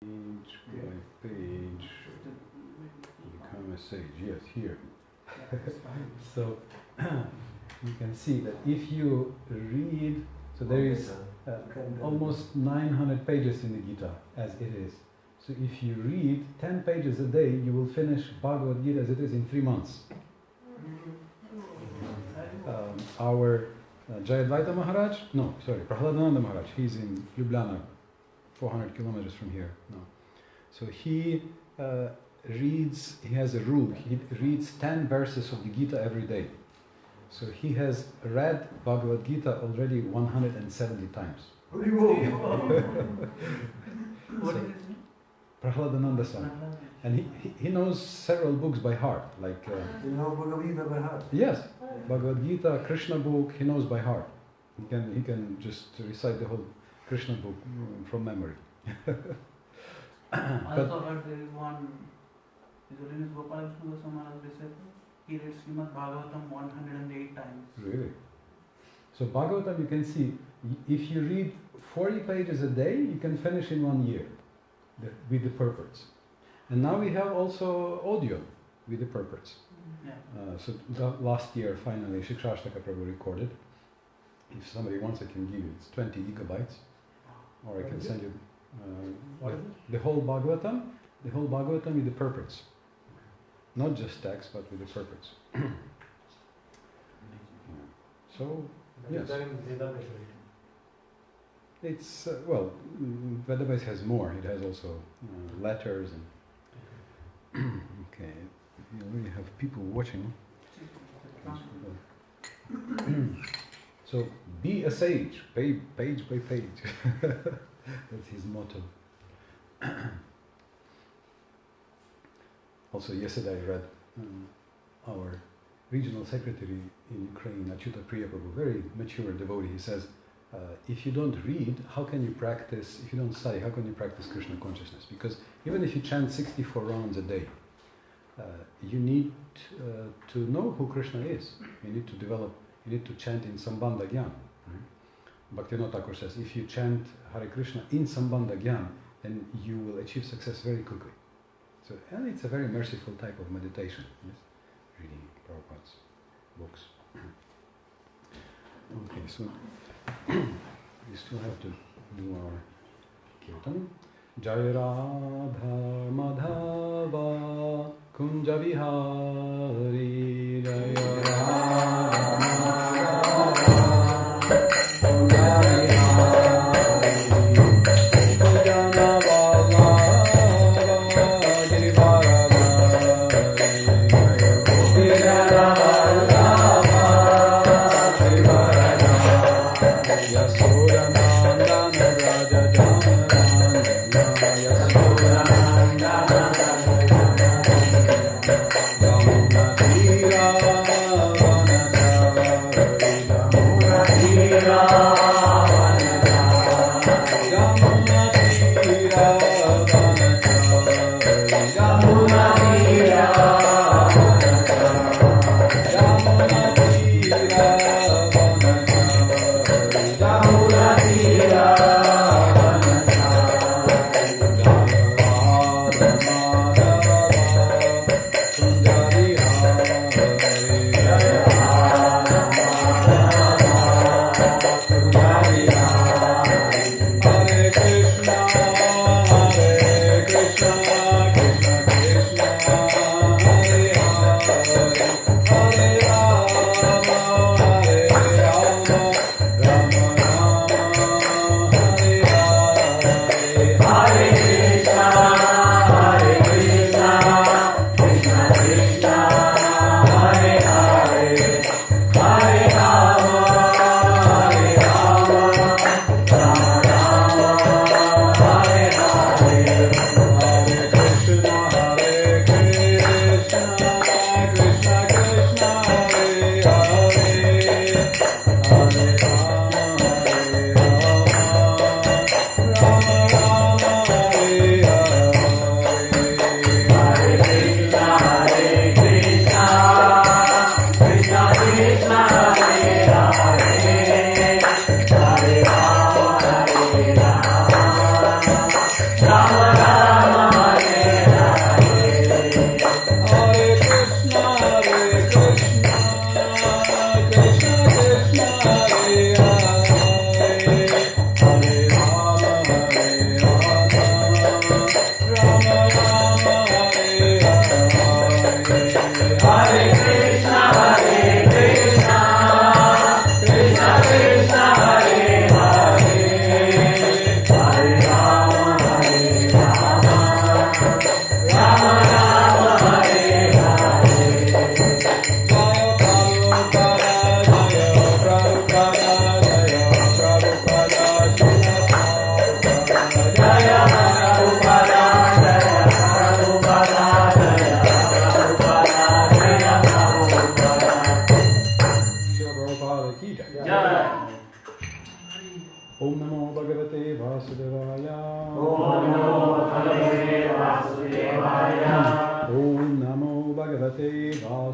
Page by page, become a sage. Yes, here. So you can see that if you read, so there is almost 900 pages in the Gita as it is. So if you read 10 pages a day, you will finish Bhagavad Gita as it is in 3 months. Our Jayadvaita Maharaj, Prahladananda Maharaj, he's in Ljubljana, 400 kilometers from here now. So he reads, he has a rule, he reads 10 verses of the Gita every day. So he has read Bhagavad Gita already 170 times. What is it? Prahladananda Swami. And he knows several books by heart, like... you know Bhagavad Gita by heart? Yes, Bhagavad Gita, Krishna book, he knows by heart. He can just recite the whole Krishna book from memory. I also heard there is one, is Gopal Krishna Maharaj disciple. He reads Srimad Bhagavatam 108 times. Really? So Bhagavatam, you can see, if you read 40 pages a day, you can finish in 1 year with the purports. And now we have also audio with the purports. Yeah. So last year, finally, Shikshashtaka Prabhu recorded. If somebody wants, I can give you. It's 20 gigabytes. Or I can send you the whole Bhagavatam with the purports. Not just text, but with the purports. So, yes. It's, Vedabase has more. It has also letters and... Okay, we already have people watching. So, be a sage, page by page. That's his motto. Also, yesterday I read our regional secretary in Ukraine, Achyuta Priya Prabhu, very mature devotee. He says, if you don't read, how can you practice, if you don't study, how can you practice Krishna consciousness? Because even if you chant 64 rounds a day, you need to know who Krishna is. You need to chant in Sambandha Gyan. Bhaktivinoda Thakur says, if you chant Hare Krishna in Sambandha Gyan, then you will achieve success very quickly. So, and it's a very merciful type of meditation, yes? Reading Prabhupada's books. Okay, so we still have to do our kirtan. Jaya Radha Madhava Kunja Vihari Jaya Radha Madhava Kunja Vihari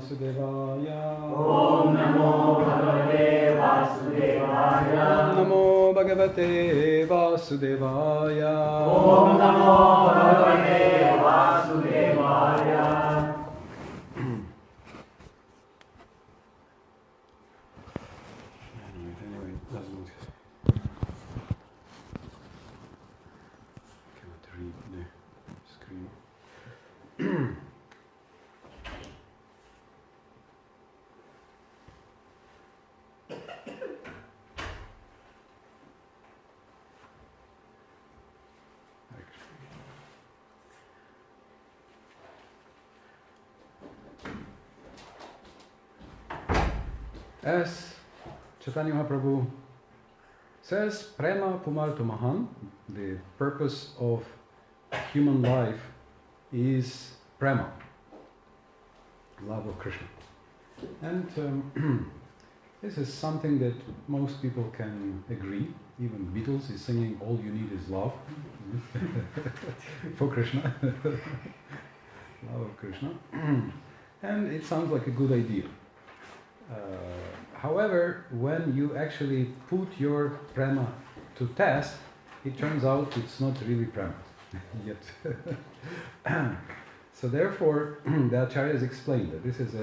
Vasudevaya. Om Namo Bhagavate Vasudevaya. Om Namo Bhagavate Vasudevaya. Om Namo Bhagavate Vasudevaya. Anyway, doesn't cannot read the screen. As Chaitanya Mahaprabhu says, Prema Pumartu Mahan, the purpose of human life is prema, love of Krishna. And this is something that most people can agree. Even Beatles is singing "All You Need Is Love" for Krishna, love of Krishna, and it sounds like a good idea. However, when you actually put your prema to test, it turns out it's not really prema yet. So therefore, the acharyas explained that this is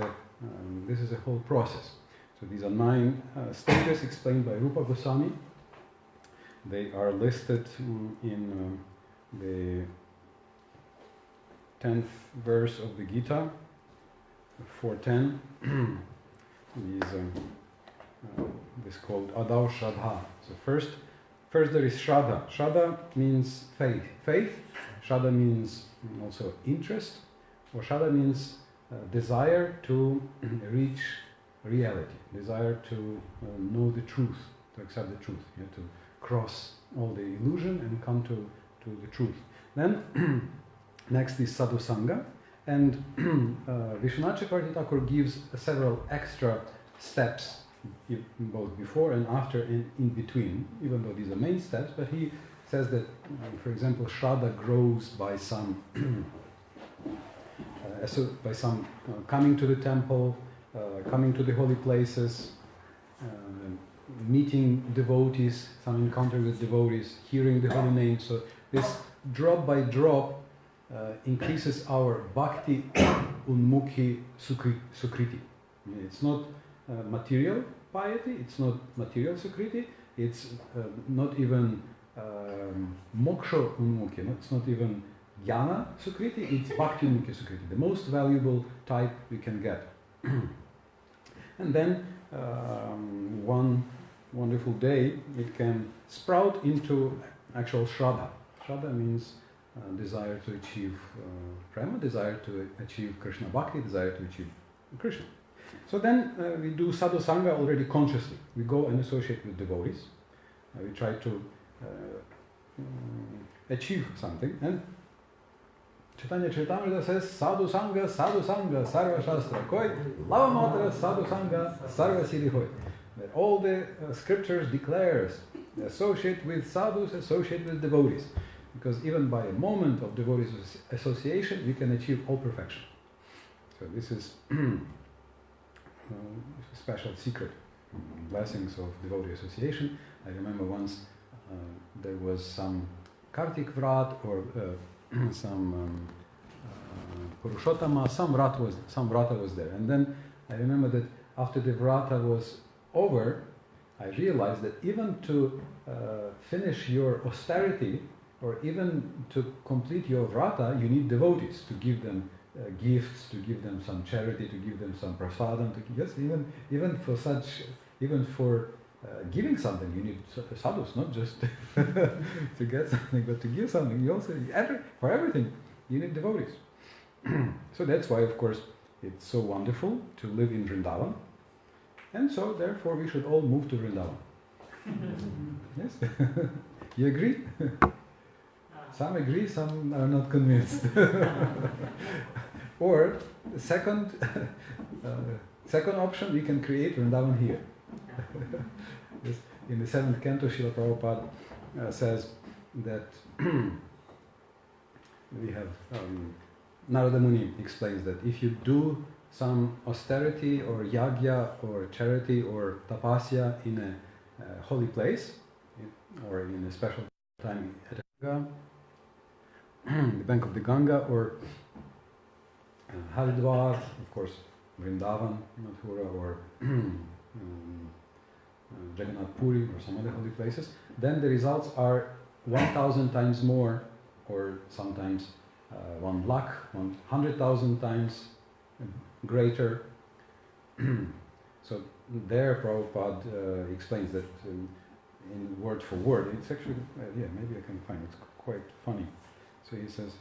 a whole process. So these are 9 stages explained by Rupa Goswami. They are listed in the 10th verse of the Gita, 410. This called Adau Shraddha. So first there is Shraddha. Shraddha means faith. Shraddha means also interest, or Shraddha means desire to reach reality, desire to know the truth, to accept the truth, to cross all the illusion and come to the truth. Then next is Sadhu Sangha, and Vishwanath Chakravarti Thakur gives several extra steps, both before and after and in between, even though these are main steps, but he says that, for example, Shraddha grows by some coming to the temple, coming to the holy places, meeting devotees, some encounter with devotees, hearing the holy name. So this drop by drop increases our bhakti unmukhi sukriti. It's not material piety, it's not material sukriti, it's not even moksha unmukhi, it's not even jnana sukriti, it's bhakti unmukhi sukriti, the most valuable type we can get. And then one wonderful day it can sprout into actual Shraddha. Shraddha means desire to achieve prema, desire to achieve Krishna bhakti, desire to achieve Krishna. So then we do sadhu sangha already consciously. We go and associate with devotees. We try to achieve something. And Chaitanya Charitamrita says, sadhu sangha, sarva shastra koi, lava matra sadhu sangha, sarva siddhi hoy. That all the scriptures declares, associate with sadhus, associate with devotees. Because even by a moment of devotees association, we can achieve all perfection. So this is a special secret, blessings of devotee association. I remember once there was some Kartik Vrat or some Purushottama, some Vrata was there. And then I remember that after the Vrata was over, I realized that even to finish your austerity, or even to complete your vrata, you need devotees to give them gifts, to give them some charity, to give them some prasadam. Even for giving something, you need sadhus, not just to get something, but to give something. You also for everything you need devotees. So that's why, of course, it's so wonderful to live in Vrindavan, and so therefore we should all move to Vrindavan. Yes, you agree? Some agree, some are not convinced. Or the second option, we can create Vrindavan here. Yes, in the 7th canto, Srila Prabhupada says that we have Narada Muni explains that if you do some austerity or yagya or charity or tapasya in a holy place or in a special time at Ganga, the bank of the Ganga, or Haridwar, of course, Vrindavan, Mathura, or Jagannath Puri, or some other holy places, then the results are 1,000 times more, or sometimes 1 lakh, 100,000 times greater. So there Prabhupada explains that in word for word. It's actually, yeah, maybe I can find it. It's quite funny. So he says,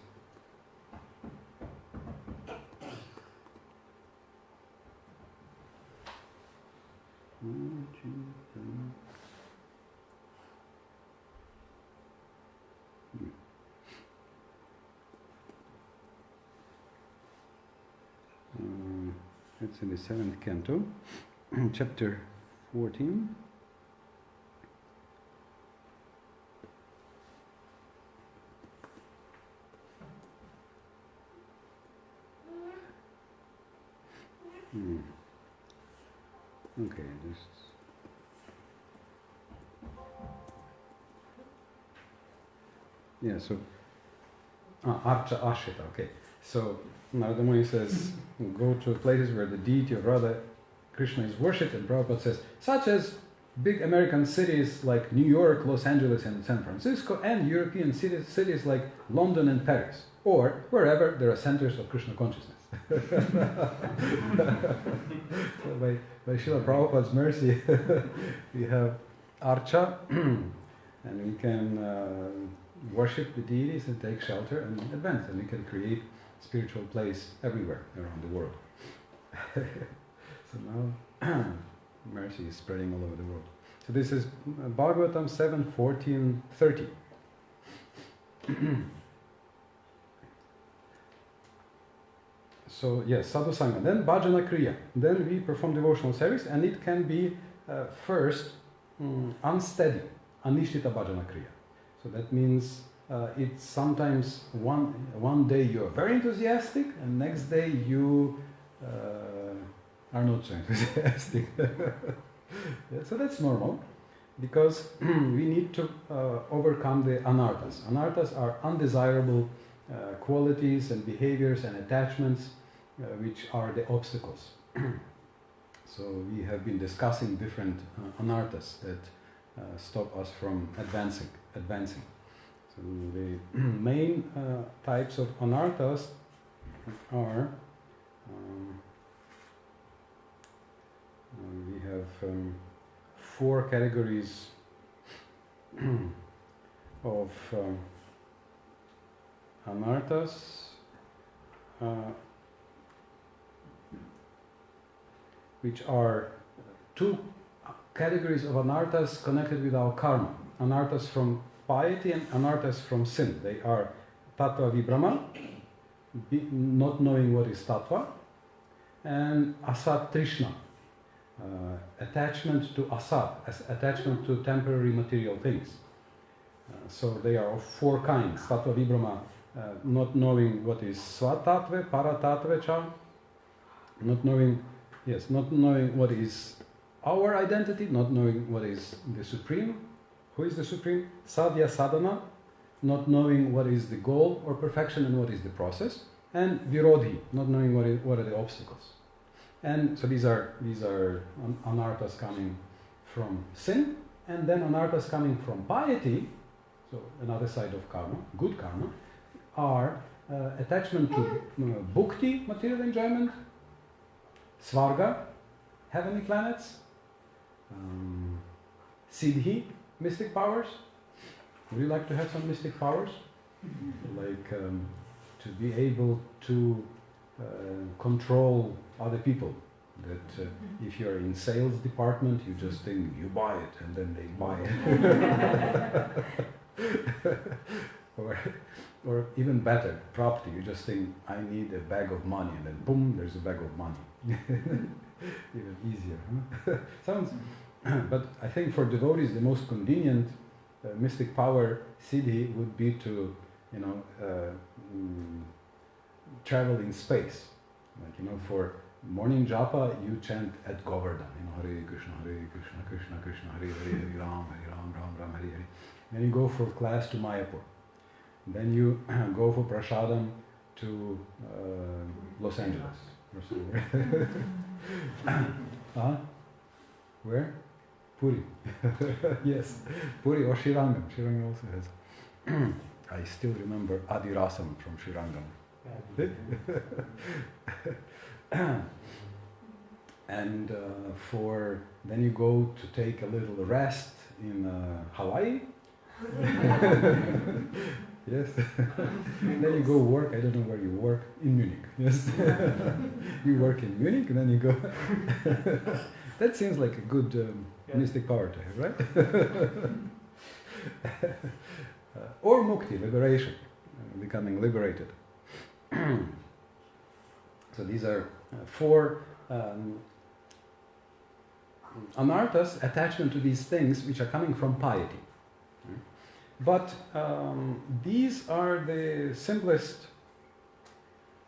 it's in the 7th canto, chapter 14. Okay, just yeah. So Archa Ashita. Okay. So Narada Muni says, go to places where the deity of Radha Krishna is worshipped, and Prabhupada says, such as big American cities like New York, Los Angeles, and San Francisco, and European cities like London and Paris, or wherever there are centers of Krishna consciousness. So by Srila Prabhupada's mercy, we have Archa, and we can worship the deities and take shelter and advance, and we can create spiritual place everywhere around the world. So now mercy is spreading all over the world. So this is Bhagavatam 7:14-30. So yes, sadhu sangha, then bhajana kriya, then we perform devotional service, and it can be first unsteady, anishtita bhajana kriya. So that means it's sometimes one day you are very enthusiastic, and next day you are not so enthusiastic. Yeah, so that's normal, because we need to overcome the anarthas. Anarthas are undesirable qualities and behaviors and attachments which are the obstacles. So we have been discussing different anarthas that stop us from advancing. So the main types of anarthas are we have 4 categories of anarthas, which are 2 categories of anarthas connected with our karma. Anarthas from piety and anarthas from sin. They are tattva vibhrama, not knowing what is tattva, and asat trishna, attachment to asat, attachment to temporary material things. So they are of 4 kinds. Tattva vibhrama, not knowing what is svatatve, paratatve cha, not knowing what is our identity, not knowing what is the Supreme. Who is the Supreme? Sadhya sadhana, not knowing what is the goal or perfection and what is the process. And virodhi, not knowing what are the obstacles. And so these are anarthas coming from sin, and then anarthas coming from piety, so another side of karma, good karma, are attachment to bhukti, material enjoyment, svarga, heavenly planets, siddhi, mystic powers. Would you like to have some mystic powers? Like to be able to control other people. That if you're in sales department, you just think you buy it and then they buy it. Or even better, property. You just think, I need a bag of money, and then boom, there's a bag of money. Even easier. Huh? Sounds. But I think for devotees, the most convenient mystic power, siddhi, would be to, travel in space. Like, for morning japa, you chant at Govardhan, Hare Krishna, Krishna Krishna, Hare Hare, Hare Ram, Ram Ram, Hare Hare. Then you go for class to Mayapur. Then you go for prasadam to Los Angeles or somewhere. Where? Puri. Yes, Puri or Shirangam. Shirangam also has. I still remember Adirasam from Shirangam. And then you go to take a little rest in Hawaii. Yes. And then you go work. I don't know where you work. In Munich. Yes. You work in Munich, and then you go. That seems like a good mystic power to have, right? Or mukti, liberation, becoming liberated. So these are four anarthas, attachment to these things which are coming from piety. But these are the simplest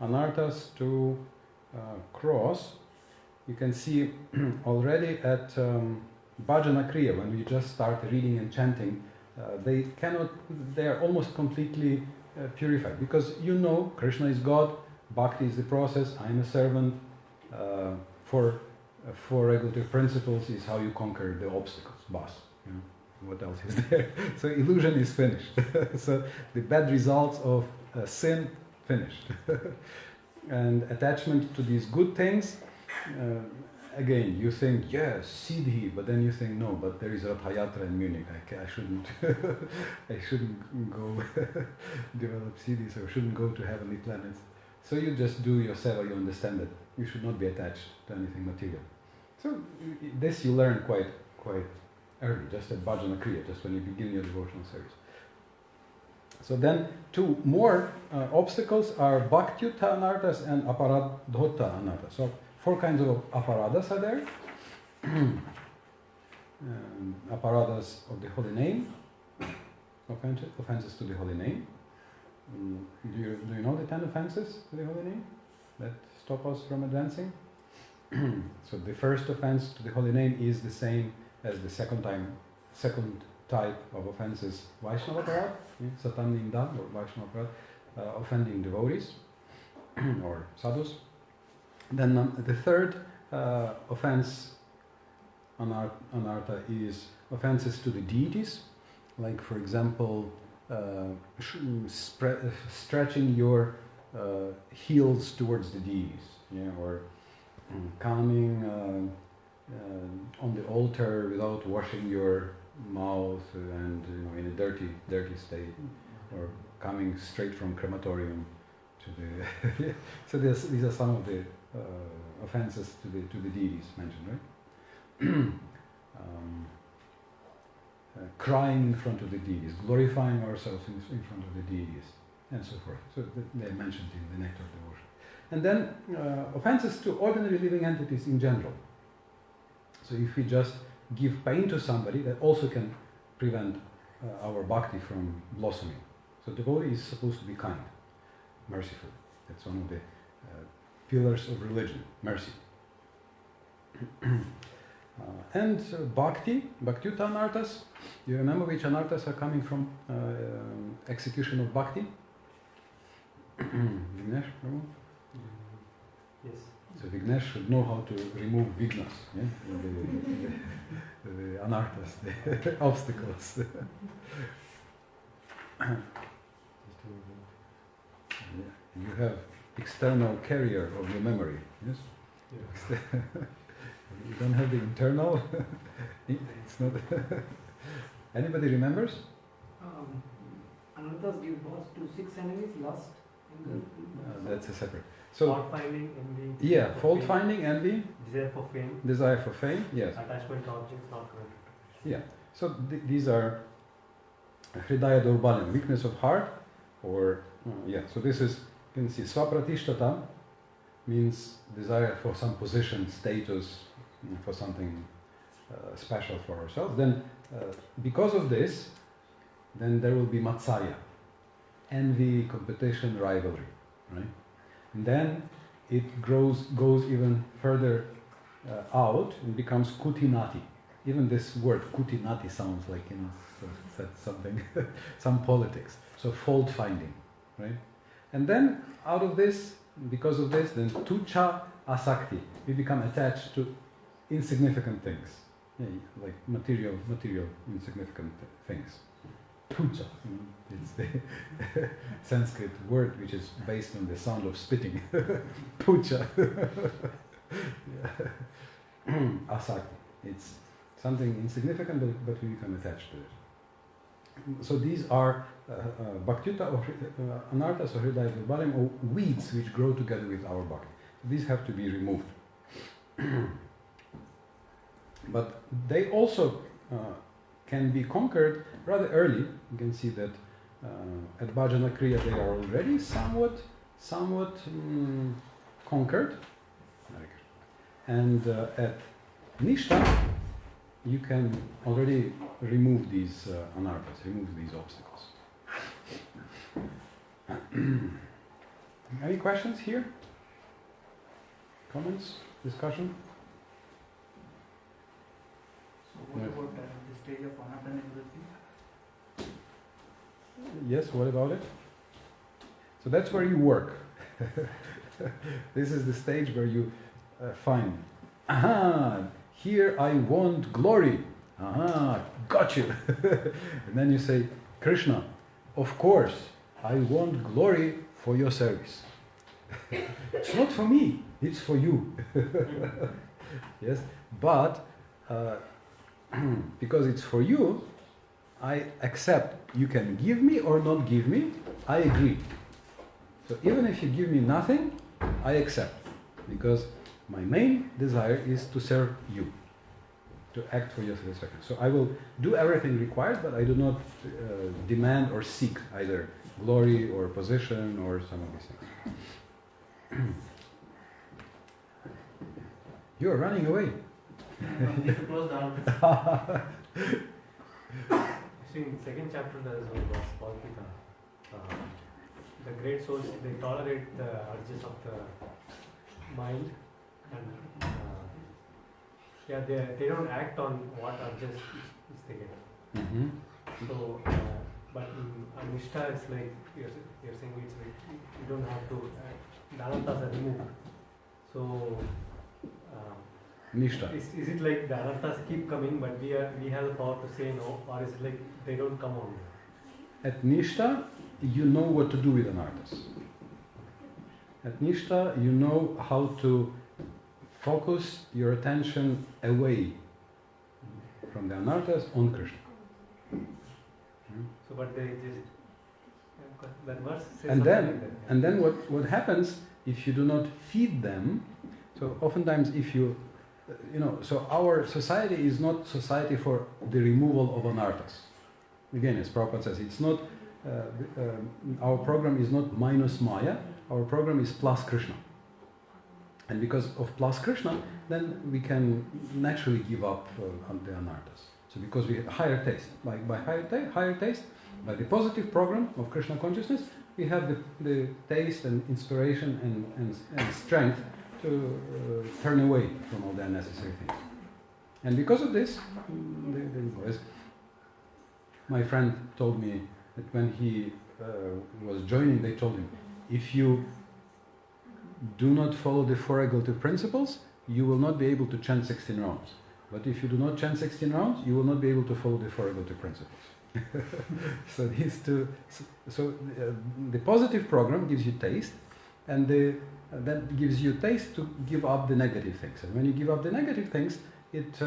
anarthas to cross. You can see already at Bhajana Kriya, when we just start reading and chanting, they are almost completely purified, because you know Krishna is God, bhakti is the process, I am a servant. For regulative principles is how you conquer the obstacles, bas. You know, what else is there? So illusion is finished. So the bad results of sin finished. And attachment to these good things, again, you think, yes, Siddhi, but then you think, no, but there is Rath Yatra in Munich. I shouldn't, I shouldn't go develop Siddhi, so I shouldn't go to heavenly planets. So you just do your seva, you understand that you should not be attached to anything material. So this you learn quite early, just at Bhajana Kriya, just when you begin your devotional service. So then two more obstacles are Bhaktyuta anarthas and Aparadhota anarthas. So 4 kinds of aparadas are there. Aparadas of the holy name, offenses to the holy name. Do you know the 10 offenses to the holy name that stop us from advancing? So the first offense to the holy name is the same as the second type of offenses, Vaishnava aparad, Satan Ninda or Vaishnava aparad, offending devotees or sadhus. Then the third offense, anartha, is offenses to the deities, like for example, stretching your heels towards the deities, or coming on the altar without washing your mouth and in a dirty state, or coming straight from crematorium to the. So these are some of the offenses to the deities mentioned, right? Crying in front of the deities, glorifying ourselves in front of the deities, and so forth. So they're mentioned in the Nectar of Devotion. And then offenses to ordinary living entities in general. So if we just give pain to somebody, that also can prevent our bhakti from blossoming. So devotee is supposed to be kind, merciful. That's one of the pillars of religion, mercy. And Bhaktyuta anarthas. Do you remember which anarthas are coming from execution of bhakti? Vignesh, Prabhu? Yes. So Vignesh should know how to remove vignas, the anarthas, the obstacles. You have external carrier of your memory, yes? Yeah. You don't have the internal. It's not. Anybody remembers? Anarthas give birth to 6 enemies, lust, anger. That's a separate. So fault finding, envy. Yeah, fault finding, envy. Desire for fame. Desire for fame. Yes. Attachment to objects not connected. Yeah. So these are hridaya durbalim, weakness of heart, or So this is, you can see swapratishtata means desire for some position, status, for something special for ourselves. Then because of this, then there will be matsaya, envy, competition, rivalry, right? And then it goes even further out and becomes kutinati. Even this word kutinati sounds like in something, some politics. So fault finding, right? And then out of this, because of this, then tucha asakti. We become attached to insignificant things, like material insignificant things. Tucha, it's the Sanskrit word which is based on the sound of spitting. Pucha. Asakti. It's something insignificant, but we become attached to it. So these are bhaktyuta or anarthas or hridaya vibharam, or weeds which grow together with our bhakti. These have to be removed. But they also can be conquered rather early. You can see that at bhajana kriya they are already somewhat conquered. And at nishtha you can already remove these anarthas, remove these obstacles. Any questions here? Comments? Discussion? So what about the stage of anartha nivritti? Yes, what about it? So that's where you work. This is the stage where you find, aha, here I want glory. Aha, got you. And then you say, Krishna, of course, I want glory for your service. It's not for me, it's for you. Yes, but because it's for you, I accept. You can give me or not give me, I agree. So even if you give me nothing, I accept. Because my main desire is to serve you, to act for your satisfaction. So I will do everything required, but I do not demand or seek either glory or position or some of these things. You are running away. We need to close the altar. Actually, in the second chapter, there is one verse, Palpita. The great souls, they tolerate the urges of the mind, and they don't act on what urges they get. Mm-hmm. So, but in Nishtha, it's like you're saying, it's like you don't have to. The anarthas are removed. So. Nishtha. Is it like the anarthas keep coming, but we have the power to say no, or is it like they don't come on? At Nishtha, you know what to do with anarthas. At Nishtha, you know how to focus your attention away from the anarthas on Krishna. So, but they just that verse says And something then, like that. and then what happens if you do not feed them? So oftentimes, if you so our society is not society for the removal of anarthas. Again, as Prabhupada says, it's not, our program is not minus Maya, our program is plus Krishna. And because of plus Krishna, then we can naturally give up on the anarthas. So because we have higher taste, by higher taste, by the positive program of Krishna consciousness, we have the taste and inspiration and strength to turn away from all the unnecessary things. And because of this, my friend told me that when he was joining, they told him, if you do not follow the four regulative principles, you will not be able to chant 16 rounds. But if you do not chant 16 rounds, you will not be able to follow the four regulative principles. So these two, the positive program gives you taste, and that gives you taste to give up the negative things. And when you give up the negative things, it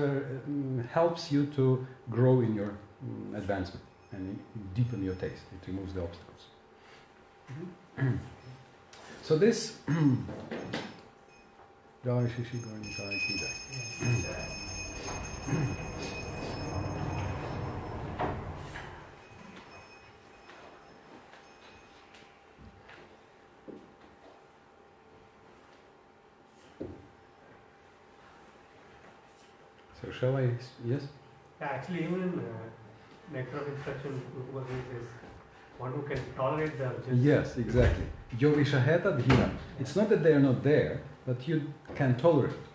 helps you to grow in your advancement and deepen your taste. It removes the obstacles. So this Jai Shri Shri Gaura Nitai Ki Jai. So shall I? Yes? Yeah, actually, even in Nectar of Instruction, Prabhupada says, one who can tolerate the urges. Yes, exactly. Yogishaheta dhira. It's not that they are not there, but you can tolerate.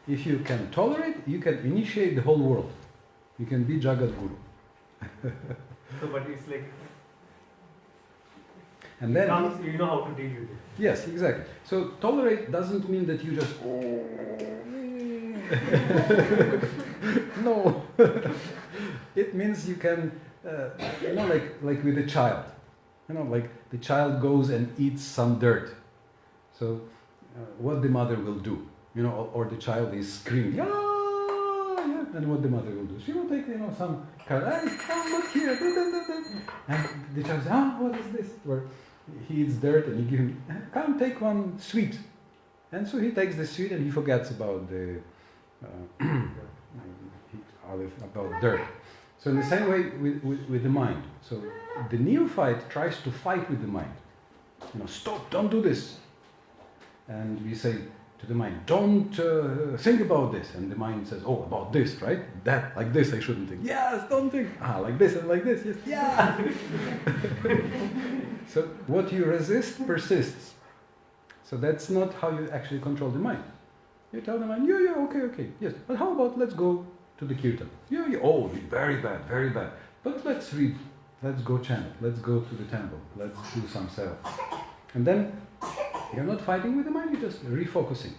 If you can tolerate, you can initiate the whole world. You can be Jagat Guru. So, but it's like, And then you know how to deal with it. yes, exactly. So tolerate doesn't mean that you just no. It means you can, like with a child. Like the child goes and eats some dirt. So what the mother will do, or the child is screaming, yeah, and what the mother will do? She will take, some carrot, look here, and the child says, what is this? Or he eats dirt and you give him, come take one sweet. And so he takes the sweet and he forgets about the about dirt. So in the same way with the mind. So the neophyte tries to fight with the mind. Stop, don't do this. And we say to the mind, don't think about this. And the mind says, oh, about this, right? That, like this, I shouldn't think. Yes, don't think. Like this and like this. Yes, yeah. So what you resist persists. So that's not how you actually control the mind. You tell the mind, yeah, okay, yes. But how about let's go to the kirtan? Yeah, oh, very bad, very bad. But let's read, let's go chant, let's go to the temple, let's do some seva. And then you're not fighting with the mind, you're just refocusing.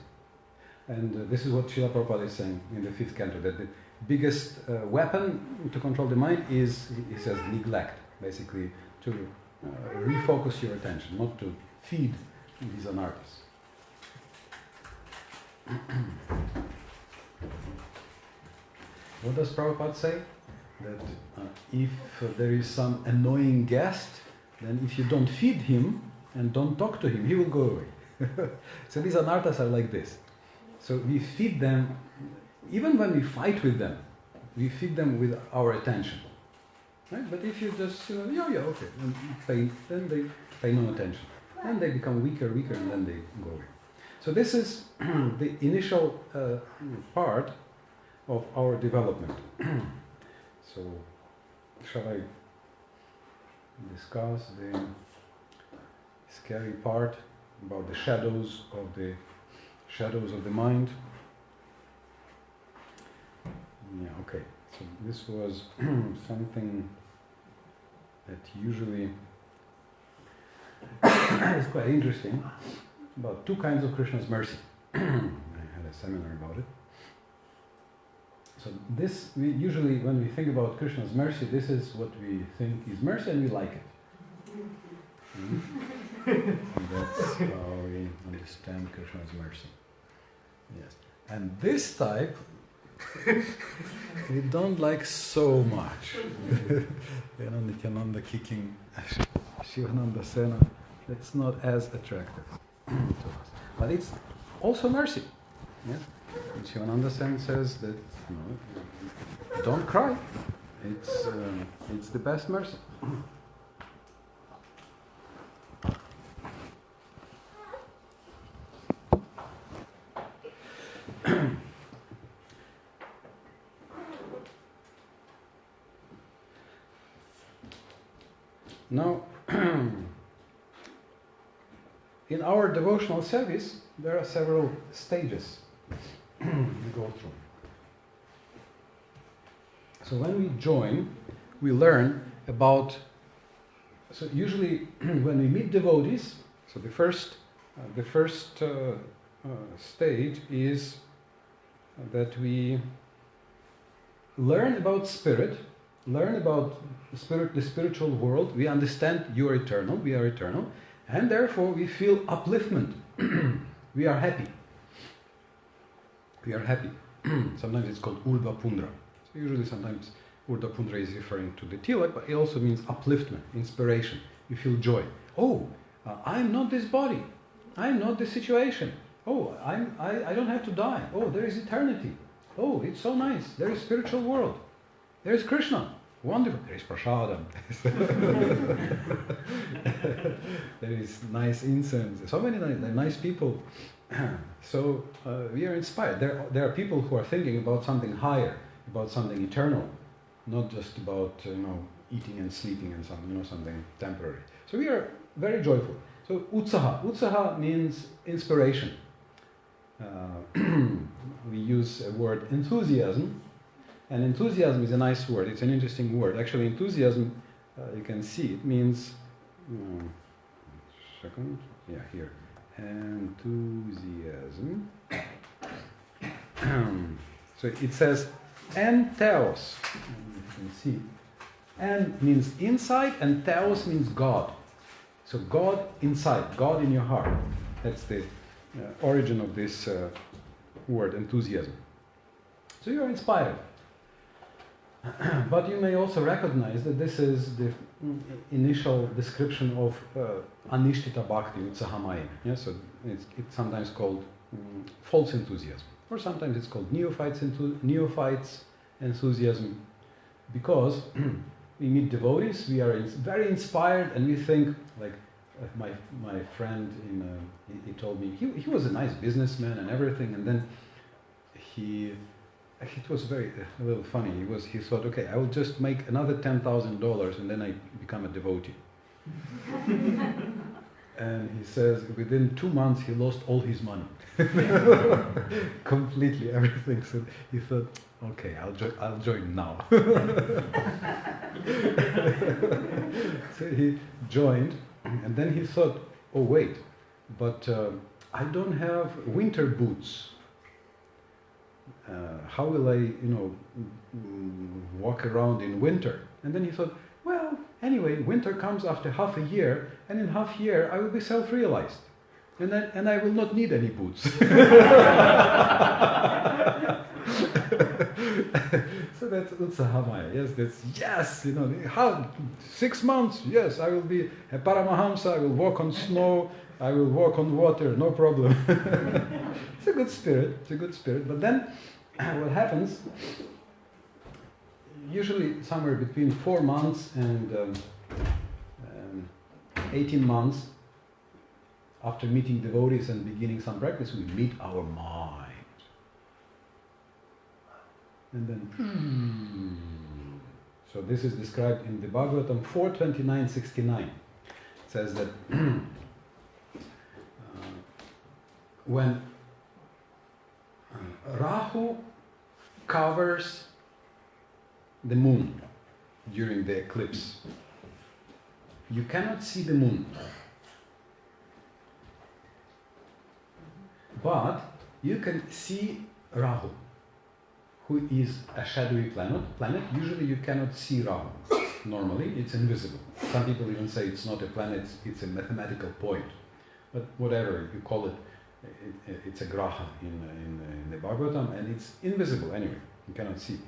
And this is what Srila Prabhupada is saying in the 5th canto, that the biggest weapon to control the mind is, he says, neglect, basically, to refocus your attention, not to feed these anarthas. What does Prabhupada say? That if there is some annoying guest, then if you don't feed him and don't talk to him, he will go away. So these anarthas are like this. So we feed them, even when we fight with them, we feed them with our attention. Right? But if you just, okay, and then they pay no attention. And they become weaker, and then they go away. So this is the initial part of our development. So, shall I discuss the scary part about the shadows of the mind? Yeah, okay. So this was something that usually is quite interesting, about 2 kinds of Krishna's mercy. I had a seminar about it. So this, we usually, when we think about Krishna's mercy, this is what we think is mercy and we like it. And that's how we understand Krishna's mercy. Yes. And this type, we don't like so much. Nityananda kicking Shivananda Sena, that's not as attractive to us. But it's also mercy. Yes? And Shivananda Sen says that don't cry. It's the best mercy. Now, in our devotional service, there are several stages we go through. So when we join, we learn about, so usually when we meet devotees, so the first stage is that we learn about spirit, learn about the spiritual world. We understand you are eternal, we are eternal, and therefore we feel upliftment. We are happy. We are happy. Sometimes it's called Urdhva Pundra. So usually sometimes Urdhva Pundra is referring to the tilak, but it also means upliftment, inspiration. You feel joy. Oh, I'm not this body. I'm not this situation. Oh, I don't have to die. Oh, there is eternity. Oh, it's so nice. There is spiritual world. There is Krishna. Wonderful. There is prasadam. There is nice incense. So many nice people. So we are inspired. There are people who are thinking about something higher, about something eternal, not just about eating and sleeping and something temporary. So we are very joyful. So utsaha means inspiration. We use a word enthusiasm, and enthusiasm is a nice word. It's an interesting word. Actually, enthusiasm, you can see it means. Second, yeah, here, enthusiasm. So it says entheos. You can see, en means inside, and theos means God. So God inside, God in your heart. That's the origin of this word, enthusiasm. So you are inspired. But you may also recognize that this is the initial description of anishtita bhakti, utsahamaya. Yeah? So it's sometimes called false enthusiasm, or sometimes it's called neophytes enthusiasm, because we meet devotees, we are very inspired, and we think, like my friend, he told me, he was a nice businessman and everything, and then it was a little funny. He thought, okay, I will just make another $10,000 and then I become a devotee. And he says within 2 months he lost all his money, completely everything. So he thought, okay, I'll join now. So he joined, and then he thought, oh wait, but I don't have winter boots. How will I, walk around in winter? And then he thought, well, anyway, winter comes after half a year, and in half a year I will be self-realized, and I will not need any boots. So that's utsahamaya. Yes, how 6 months? Yes, I will be a paramahamsa. I will walk on snow. I will walk on water. No problem. It's a good spirit. But then, what happens? Usually, somewhere between 4 months and 18 months after meeting devotees and beginning some practice, we meet our mind. And then, so this is described in the Bhagavatam 4:29-69. It says that when Rahu covers the moon during the eclipse, you cannot see the moon, but you can see Rahu, who is a shadowy planet. Usually you cannot see Rahu. Normally it's invisible. Some people even say it's not a planet, it's a mathematical point. But whatever you call it, it's a graha in the Bhagavatam, and it's invisible anyway. You cannot see.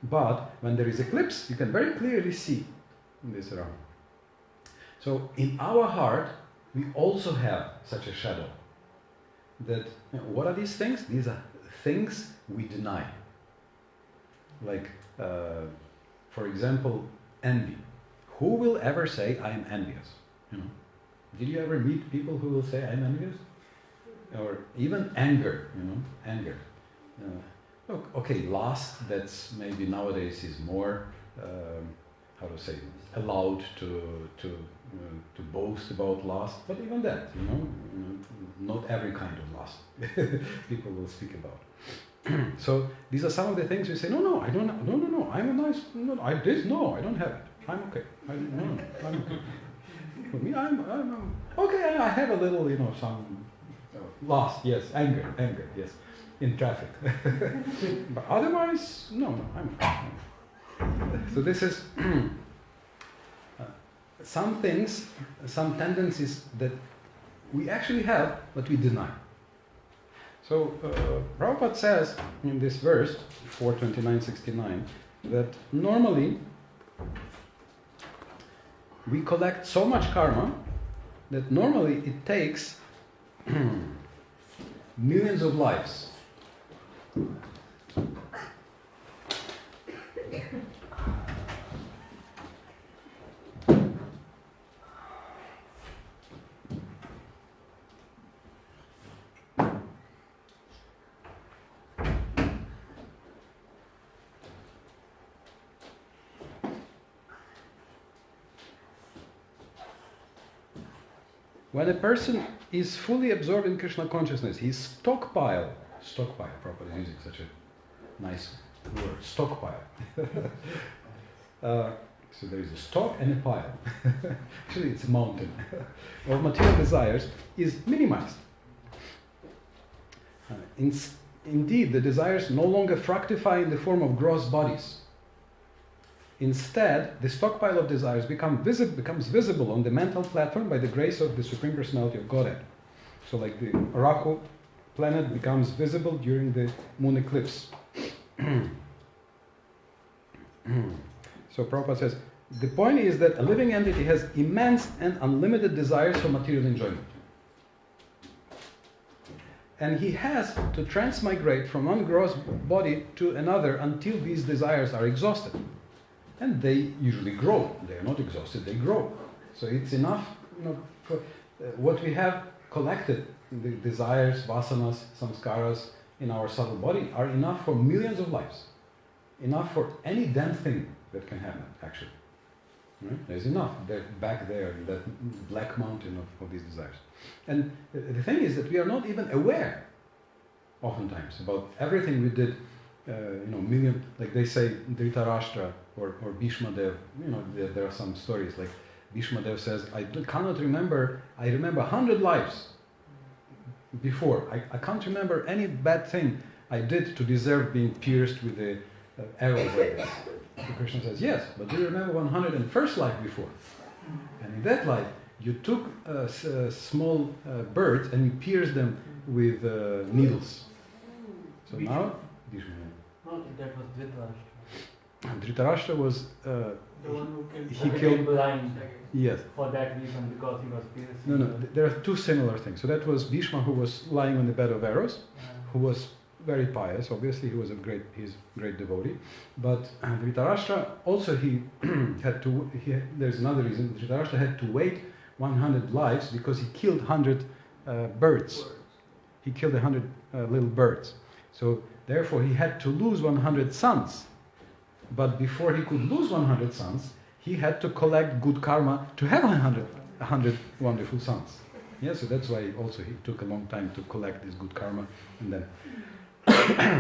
But when there is eclipse, you can very clearly see this Rahu. So in our heart, we also have such a shadow. That, what are these things? These are things we deny. Like, for example, envy. Who will ever say, I am envious? Did you ever meet people who will say, I am envious? Or even anger, anger. Okay, lust, that's maybe nowadays is more, how to say, allowed to boast about lust, but even that, not every kind of lust people will speak about. So these are some of the things we say, no, I don't, no, I'm a nice, no, I don't have it. I'm okay. I'm okay. For me, I'm okay. I have a little, some lust, yes, anger, yes, in traffic. But otherwise, no, I'm okay. So this is some things, some tendencies that we actually have, but we deny. So Prabhupada says in this verse, 4:29-69, that normally we collect so much karma that normally it takes millions of lives. when a person is fully absorbed in Krishna consciousness, his stockpile, Prabhupada is using such a nice word, stockpile. So there is a stock and a pile. Actually, it's a mountain of material desires is minimized. Indeed, the desires no longer fructify in the form of gross bodies. Instead, the stockpile of desires becomes visible on the mental platform by the grace of the Supreme Personality of Godhead. So like the Rahu planet becomes visible during the moon eclipse. So Prabhupada says, the point is that a living entity has immense and unlimited desires for material enjoyment. And he has to transmigrate from one gross body to another until these desires are exhausted. And they usually grow. They are not exhausted, they grow. So it's enough, for what we have collected, the desires, vasanas, samskaras in our subtle body are enough for millions of lives. Enough for any damn thing that can happen, actually. Right? There's enough back there in that black mountain of these desires. And the thing is that we are not even aware, oftentimes, about everything we did. Million, like they say, Dhritarashtra or Bhishma Dev. There are some stories like Bhishma Dev says, I remember 100 lives before. I can't remember any bad thing I did to deserve being pierced with the arrows like this. So Krishna says, yes, but do you remember 101st life before? And in that life, you took small birds and you pierced them with needles. So now, Bhishma. No, that was Dhritarashtra. Dhritarashtra was The one who killed. he killed blind yes. for that reason, because he was pierced. No, there are two similar things. So that was Bhishma, who was lying on the bed of arrows, who was very pious. Obviously, he was he's a great devotee. But Dhritarashtra also there's another reason. Dhritarashtra had to wait 100 lives because he killed 100 birds. He killed 100 little birds. So therefore, he had to lose 100 sons. But before he could lose 100 sons, he had to collect good karma to have 100 wonderful sons. Yeah, so that's why also he took a long time to collect this good karma. And then,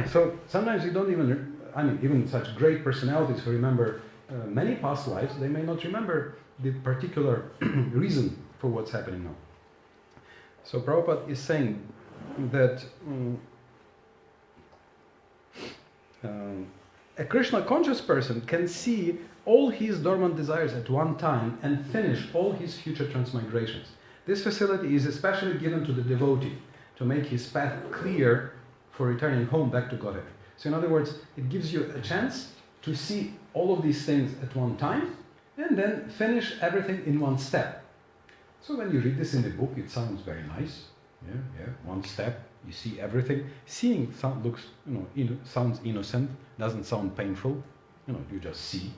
so sometimes you don't even such great personalities who remember many past lives, they may not remember the particular reason for what's happening now. So Prabhupada is saying that a Krishna conscious person can see all his dormant desires at one time and finish all his future transmigrations. This facility is especially given to the devotee to make his path clear for returning home back to Godhead. So in other words, it gives you a chance to see all of these things at one time and then finish everything in one step. So when you read this in the book, it sounds very nice. Yeah, one step. You see everything. Seeing sounds innocent, doesn't sound painful. You just see.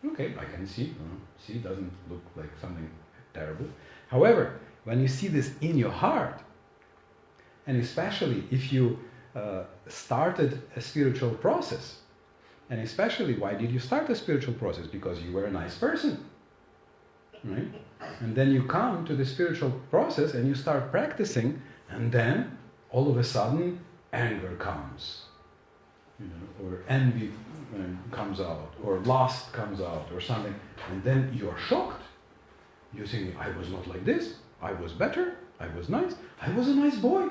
Okay, I can see. See doesn't look like something terrible. However, when you see this in your heart, and especially if you started a spiritual process, and especially why did you start a spiritual process? Because you were a nice person, right? And then you come to the spiritual process and you start practicing, and then all of a sudden, anger comes, or envy comes out, or lust comes out, or something, and then you are shocked. You think, I was not like this. I was better. I was nice. I was a nice boy.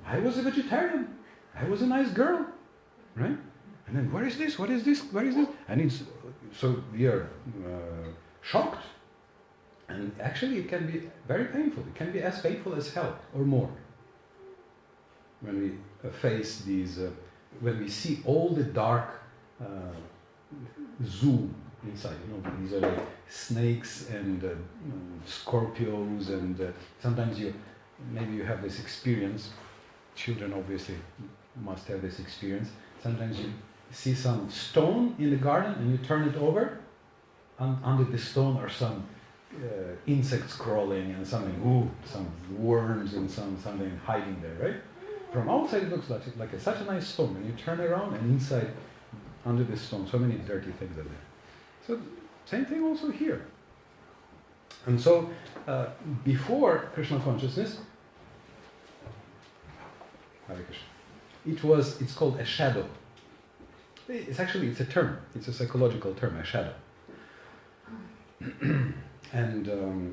I was a vegetarian. I was a nice girl, right? And then, where is this? What is this? Where is this? And so we are shocked, and actually, it can be very painful. It can be as painful as hell or more. When we face these, when we see all the dark zoo inside, these are like snakes and scorpions, and sometimes maybe you have this experience. Children obviously must have this experience. Sometimes you see some stone in the garden and you turn it over, and under the stone are some insects crawling and something, some worms and something hiding there, right? From outside it looks like such a nice stone. When you turn around and inside, under this stone, so many dirty things are there. So same thing also here. And so, before Krishna consciousness, Hare Krishna, it's called a shadow. It's a term. It's a psychological term, a shadow. And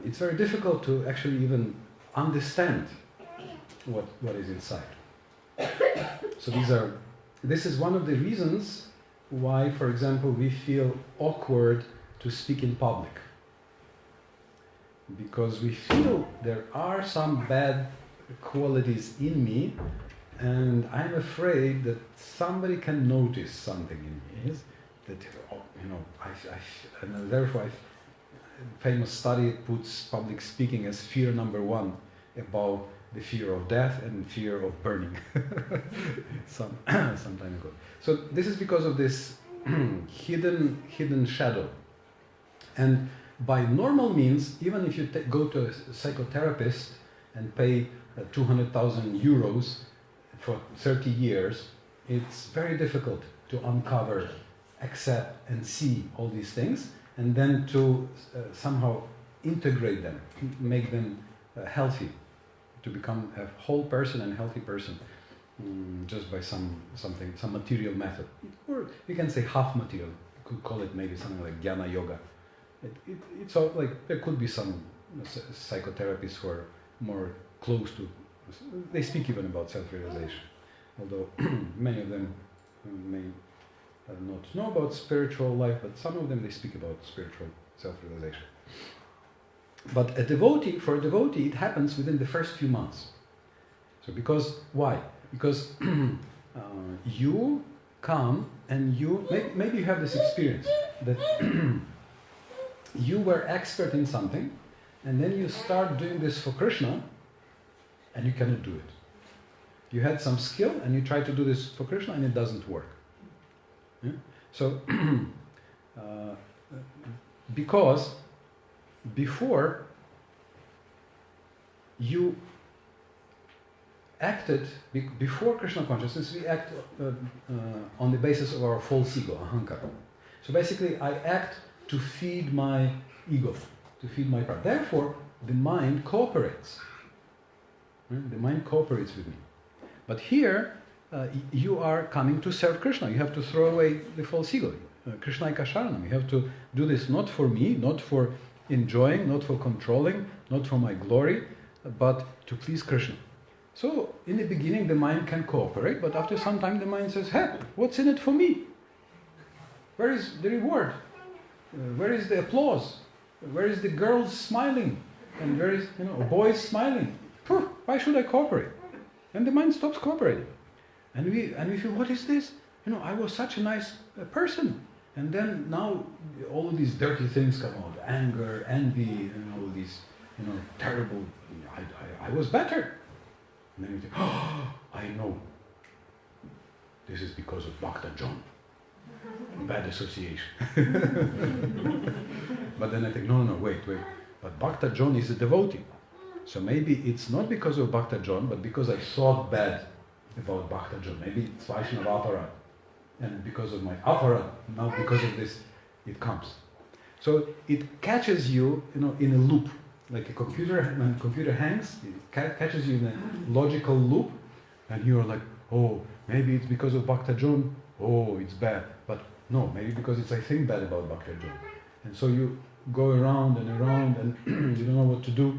it's very difficult to actually even understand what is inside. So this is one of the reasons why, for example, we feel awkward to speak in public. Because we feel there are some bad qualities in me, and I'm afraid that somebody can notice something in me. That, and therefore, famous study puts public speaking as fear number one, above the fear of death and fear of burning. some time ago. So this is because of this hidden shadow. And by normal means, even if you go to a psychotherapist and pay 200,000 euros for 30 years, it's very difficult to uncover, accept and see all these things, and then to somehow integrate them, make them healthy, to become a whole person and healthy person, just by some material method. Or you can say half material. You could call it maybe something like Jnana Yoga. It's all like, there could be some psychotherapists who are more close to, they speak even about self-realization, although many of them may not know about spiritual life, but some of them they speak about spiritual self-realization. But for a devotee, it happens within the first few months. So why? Because you come and maybe you have this experience that you were expert in something, and then you start doing this for Krishna, and you cannot do it. You had some skill, and you try to do this for Krishna, and it doesn't work. Yeah? So, because before you acted, before Krishna consciousness, we act on the basis of our false ego, ahankara. So basically, I act to feed my ego, to feed my pride. Therefore, the mind cooperates. The mind cooperates with me. But here, you are coming to serve Krishna. You have to throw away the false ego. Krishna Sharanam. You have to do this not for me, not for enjoying, not for controlling, not for my glory, but to please Krishna. So, in the beginning, the mind can cooperate, but after some time, the mind says, hey, what's in it for me? Where is the reward? Where is the applause? Where is the girls smiling? And where is, boys smiling? Why should I cooperate? And the mind stops cooperating. And we feel, what is this? I was such a nice person. And then now all of these dirty things come out. Anger, envy, and all these, terrible, I was better. And then you think, I know. This is because of Bhakta John. Bad association. But then I think, no, wait. But Bhakta John is a devotee. So maybe it's not because of Bhakta John, but because I thought bad about Bhakta John. Maybe it's Vaishnava aparat. And because of my aparat, now because of this, it comes. So it catches you, in a loop. Like a computer, when a computer hangs, it catches you in a logical loop, and you're like, oh, maybe it's because of Bhakta John, oh, it's bad. But no, maybe because I think bad about Bhakta John. And so you go around and around, and you don't know what to do.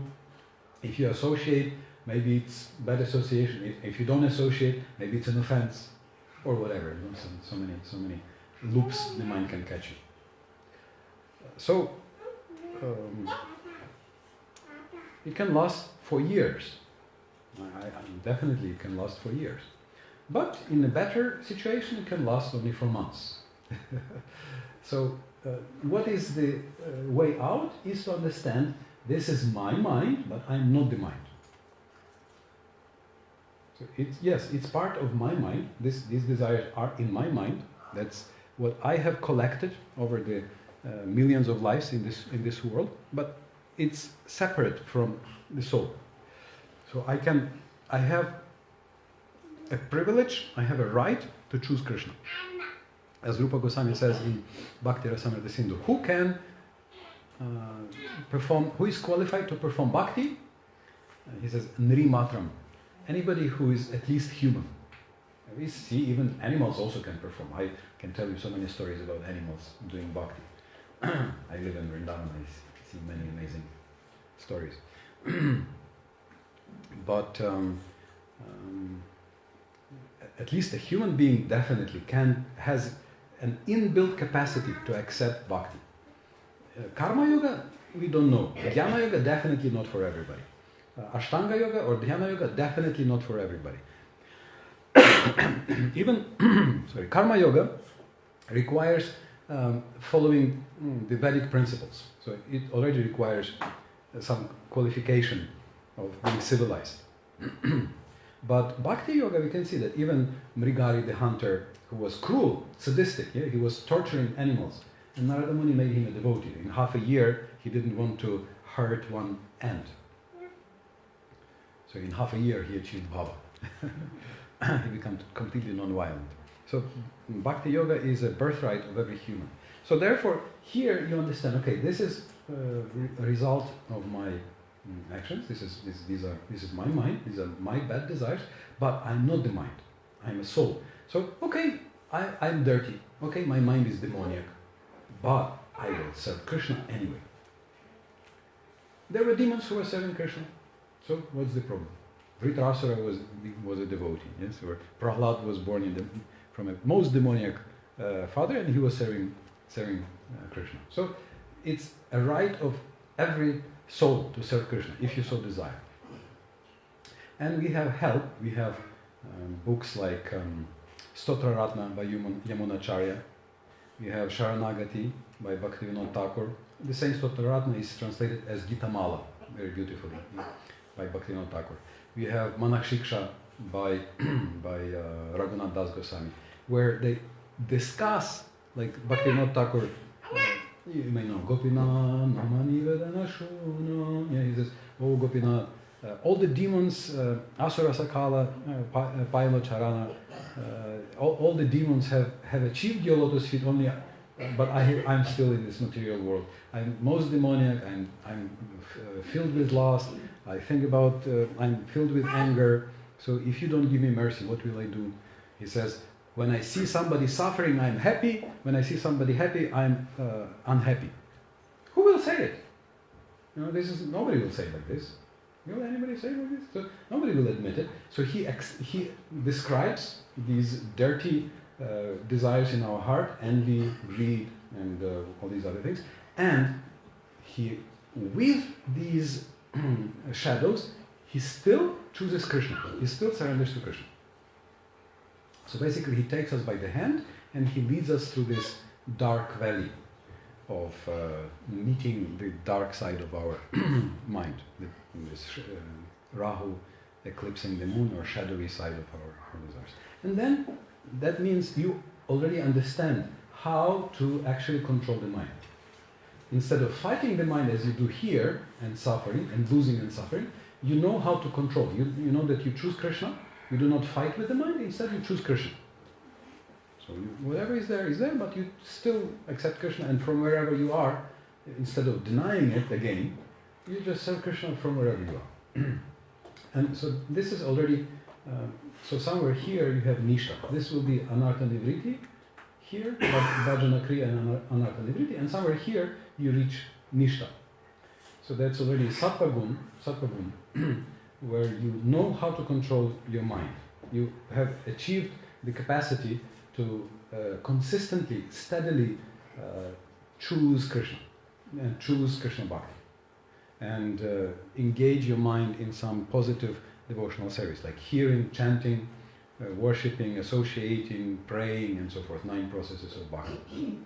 If you associate, maybe it's bad association. If you don't associate, maybe it's an offense, or whatever. So many loops the mind can catch you. So, it can last for years. Definitely it can last for years. But in a better situation, it can last only for months. So what is the way out is to understand this is my mind, but I'm not the mind. So it's part of my mind. These desires are in my mind. That's what I have collected over the millions of lives in this world. But it's separate from the soul. So I have a privilege, I have a right to choose Krishna. As Rupa Goswami says in Bhakti Rasamrita Sindhu, who can who is qualified to perform bhakti? He says, Nri Matram. Anybody who is at least human. We see even animals also can perform. I can tell you so many stories about animals doing bhakti. I live in Vrindavan, I see many amazing stories. But at least a human being definitely has an inbuilt capacity to accept bhakti. Karma yoga, we don't know. Jnana yoga, definitely not for everybody. Ashtanga yoga or Dhyana yoga, definitely not for everybody. Even Karma yoga requires following the Vedic principles. So it already requires some qualification of being civilized. But Bhakti yoga, we can see that even Mrigari the hunter, who was cruel, sadistic, he was torturing animals. And Narada Muni made him a devotee. In half a year, he didn't want to hurt one ant. So in half a year, he achieved bhava. He became completely non-violent. So Bhakti yoga is a birthright of every human. So therefore, here you understand, okay, this is a result of my actions. This is my mind. These are my bad desires. But I'm not the mind. I'm a soul. So okay, I'm dirty. Okay, my mind is demoniac. But I will serve Krishna anyway. There were demons who were serving Krishna. So what's the problem? Dhritarashtra was a devotee. Yes, or Prahlad was born from a most demoniac father, and he was serving Krishna. So it's a right of every soul to serve Krishna, if you so desire. And we have help. We have books like Stotra Ratna by Yamunacharya. We have Sharanagati by Bhaktivinoda Thakur. The same Stotra Ratna is translated as Gita Mala, very beautifully, by Bhaktivinoda Thakur. We have Manakshiksha by Raghunath Das Goswami, where they discuss, like Bhaktivinoda Thakur, you may know, Gopinath Namani Vedana Shuna. Yeah, he says, oh Gopinath, all the demons, Asura Sakala, Paila Charana, all the demons have achieved your lotus feet only, but I'm still in this material world. I'm most demoniac, I'm filled with lust, I think about, I'm filled with anger, so if you don't give me mercy, what will I do? He says, when I see somebody suffering, I'm happy. When I see somebody happy, I'm unhappy. Who will say it? You know, nobody will say it like this. Will anybody say it like this? So nobody will admit it. So he describes these dirty desires in our heart, envy, greed, and all these other things. And with these shadows, he still chooses Krishna. He still surrenders to Krishna. So basically, he takes us by the hand and he leads us through this dark valley of meeting the dark side of our mind, this Rahu eclipsing the moon, or shadowy side of our desires. And then that means you already understand how to actually control the mind. Instead of fighting the mind as you do here and suffering and losing and suffering, you know how to control. You know that you choose Krishna. You do not fight with the mind, instead you choose Krishna. So whatever is there, but you still accept Krishna, and from wherever you are, instead of denying it again, you just serve Krishna from wherever you are. And so this is already, so somewhere here you have Nisha. This will be Anartha Nivriti, here, Bhajana Kriya and Anartha Nivriti, and somewhere here you reach Nishtha. So that's already Sattva Gun, where you know how to control your mind. You have achieved the capacity to consistently, steadily choose Krishna and choose Krishna Bhakti, and engage your mind in some positive devotional service, like hearing, chanting, worshipping, associating, praying, and so forth, 9 processes of Bhakti.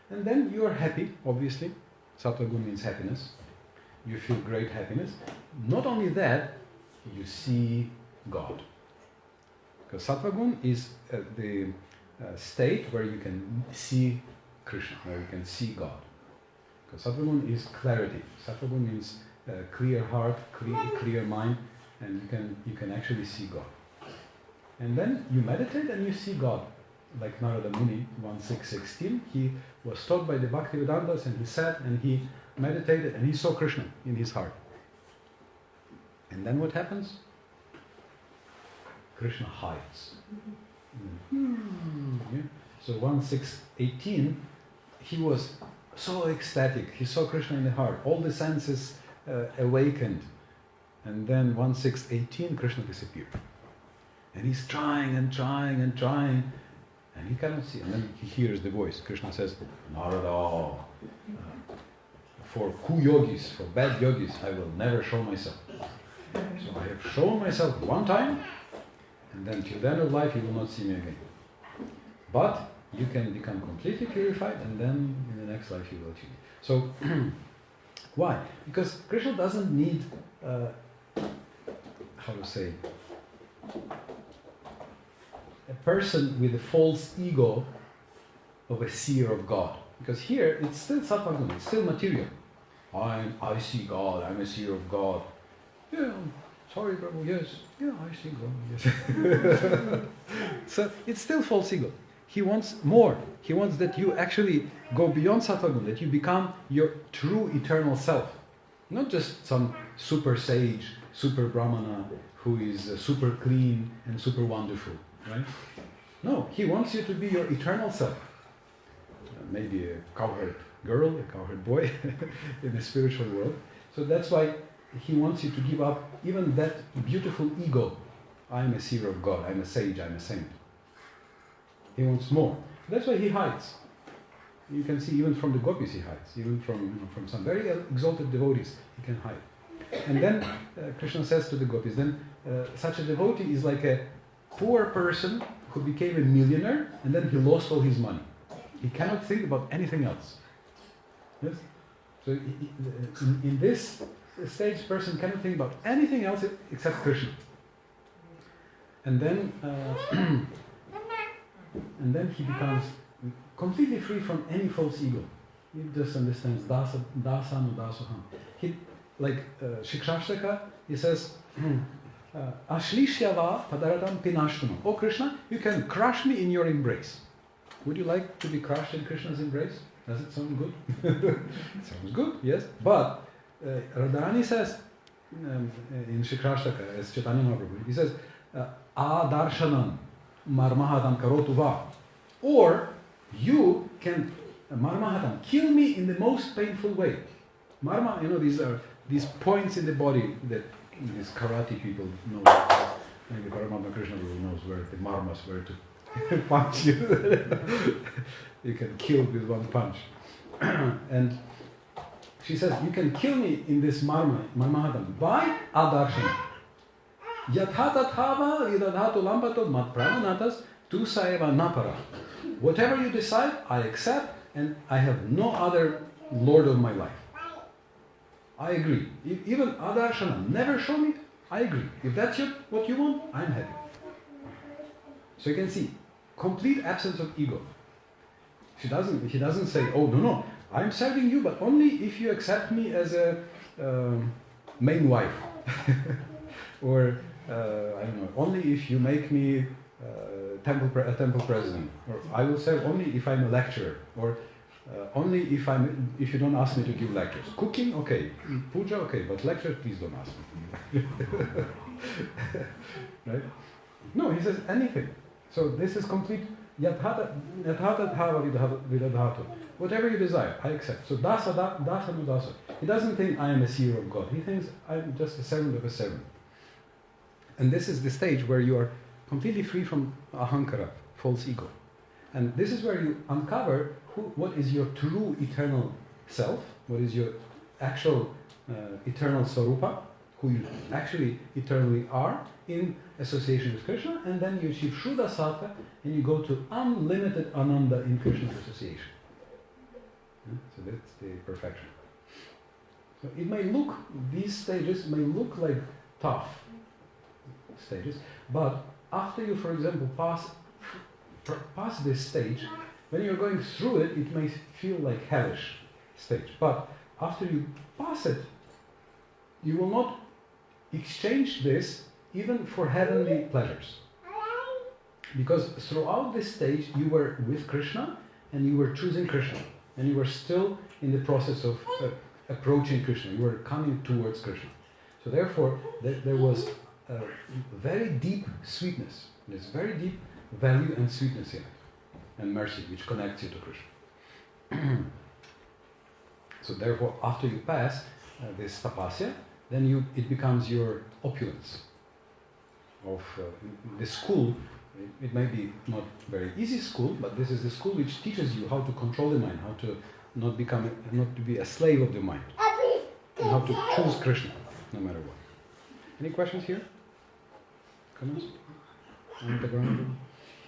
And then you are happy, obviously. Sattva Gun means happiness. You feel great happiness. Not only that, you see God. Because Sattva Gun is the state where you can see Krishna, where you can see God. Because Sattva Gun is clarity. Sattva Gun means clear heart, clear mind, and you can actually see God. And then you meditate and you see God. Like Narada Muni, 1.6.16, he was taught by the Bhaktivedantas, and he sat and he meditated, and he saw Krishna in his heart. And then what happens? Krishna hides. Yeah. So 1:6:18, he was so ecstatic. He saw Krishna in the heart. All the senses awakened. And then 1:6:18, Krishna disappeared. And he's trying and trying and trying, and he cannot see. And then he hears the voice. Krishna says, Narada, for ku-yogis, for bad yogis, I will never show myself. So I have shown myself one time, and then till the end of life you will not see me again. But you can become completely purified, and then in the next life you will achieve it. So, why? Because Krishna doesn't need, how to say, a person with a false ego of a seer of God. Because here it's still sattva, it's still material. I see God, I'm a seer of God. Yeah, sorry Prabhu, yes. Yeah, I see God, yes. So it's still false ego. He wants more. He wants that you actually go beyond sattva, that you become your true eternal self. Not just some super sage, super brahmana who is super clean and super wonderful, right? No, he wants you to be your eternal self. Maybe a cowherd girl, a cowherd boy in the spiritual world. So that's why he wants you to give up even that beautiful ego. I'm a seer of God, I'm a sage, I'm a saint. He wants more. That's why he hides. You can see even from the gopis he hides. Even from some very exalted devotees he can hide. And then Krishna says to the gopis, then such a devotee is like a poor person who became a millionaire and then he lost all his money. He cannot think about anything else. Yes? So in this stage, person cannot think about anything else except Krishna. And then he becomes completely free from any false ego. He just understands dasa no dasaham. He, like Shikshashtaka, he says, Ashlishyava padaratam pinashtunam. Oh Krishna, you can crush me in your embrace. Would you like to be crushed in Krishna's embrace? Does it sound good? It sounds good, yes. But Radharani says in Shikshashtaka, as Chaitanya Mahaprabhu, he says, Adarshanam marmahatam karotu va. Or you can, marmahatam, kill me in the most painful way. Marma, these are these points in the body that these karate people know. Maybe Paramatma Krishna knows where the marmas, where to punch you. You can kill with one punch. And she says, you can kill me in this marmahatam by adarshana. Yathatatthava yadadhatu lampato mat prananatas tu saeva napara. Whatever you decide, I accept, and I have no other lord of my life. I agree. Even adarshana, never show me, I agree. If that's what you want, I'm happy. So you can see, complete absence of ego. He doesn't say, oh no, I'm serving you, but only if you accept me as a main wife. Or, I don't know, only if you make me a temple president. Or I will serve only if I'm a lecturer. Or only if you don't ask me to give lectures. Cooking, okay. Puja, okay. But lectures, please don't ask me. Right? No, he says anything. So this is complete yathatadhava vidadhatu. Whatever you desire, I accept. So dasa no dasa. He doesn't think I am a seer of God. He thinks I'm just a servant of a servant. And this is the stage where you are completely free from ahankara, false ego. And this is where you uncover what is your true eternal self, what is your actual eternal swarupa, who you actually eternally are in association with Krishna, and then you achieve Shuddha Sattva and you go to unlimited Ananda in Krishna's association. So that's the perfection. So it may look, these stages may look like tough stages, but after you, for example, pass this stage, when you're going through it, it may feel like hellish stage. But after you pass it, you will not exchange this even for heavenly pleasures. Because throughout this stage, you were with Krishna and you were choosing Krishna. And you were still in the process of approaching Krishna. You were coming towards Krishna. So therefore, there was a very deep sweetness. There's very deep value and sweetness in it, and mercy, which connects you to Krishna. So therefore, after you pass this tapasya, then it becomes your opulence of the school. It may be not very easy school, but this is the school which teaches you how to control the mind, how to not to be a slave of the mind, and how to choose Krishna no matter what. Any questions here? Comments? On the ground?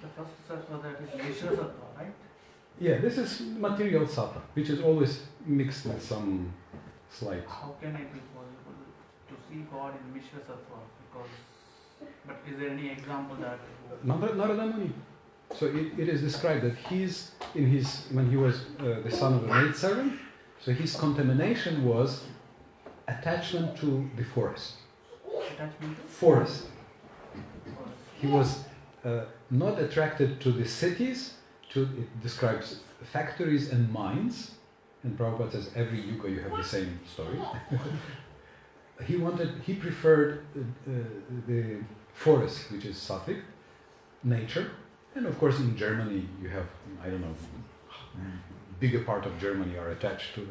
The first sattva, that is Mishra sattva, right? Yeah, this is material sattva, which is always mixed with some slight. How can it be possible to see God in Mishra sattva? But is there any example that? Narada Muni. So it is described that when he was the son of a maidservant, so his contamination was attachment to the forest. Attachment to? Forest. He was not attracted to the cities. It describes factories and mines, and Prabhupada says every yuga you have the same story. He preferred the forest, which is sattvic, nature, and of course in Germany you have, I don't know, bigger part of Germany are attached to,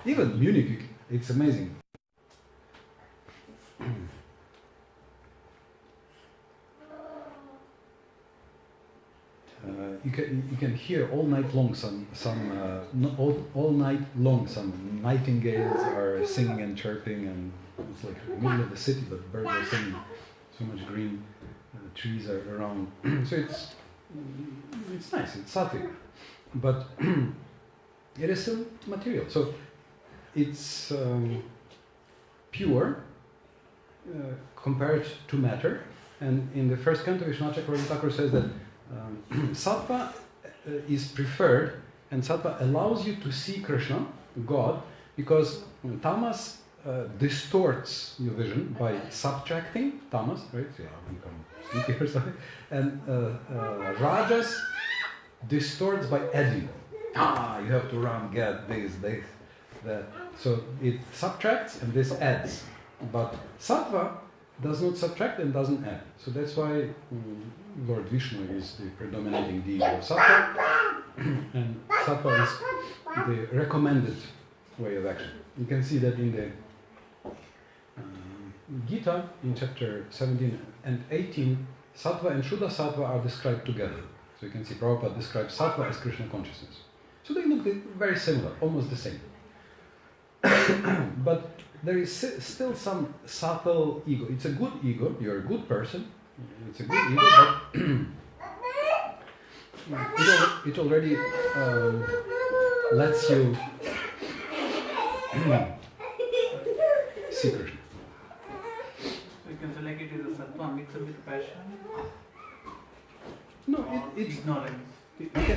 even Munich, it's amazing. You can hear all night long some nightingales are singing and chirping, and it's like the middle of the city, but birds are singing. So much green trees are around. So it's nice. It's sattvic, but it is still material. So it's pure compared to matter. And in the first canto, Vishwanath Chakravarti Thakur says that sattva is preferred, and sattva allows you to see Krishna, God, because tamas distorts your vision by subtracting tamas, right? So I'm become sleepy or something, and rajas distorts by adding. You have to run, get this, that. So it subtracts and this adds, but sattva does not subtract and doesn't add. So that's why Lord Vishnu is the predominating deity of sattva, and sattva is the recommended way of action. You can see that in the Gita, in chapter 17 and 18, sattva and Shuddha sattva are described together. So you can see Prabhupada describes sattva as Krishna consciousness. So they look very similar, almost the same. But there is still some subtle ego. It's a good ego, you're a good person, it's a good ego, but it already lets you see Krishna. So you can say like it is a sattva mixed with passion? No, it's ignorance.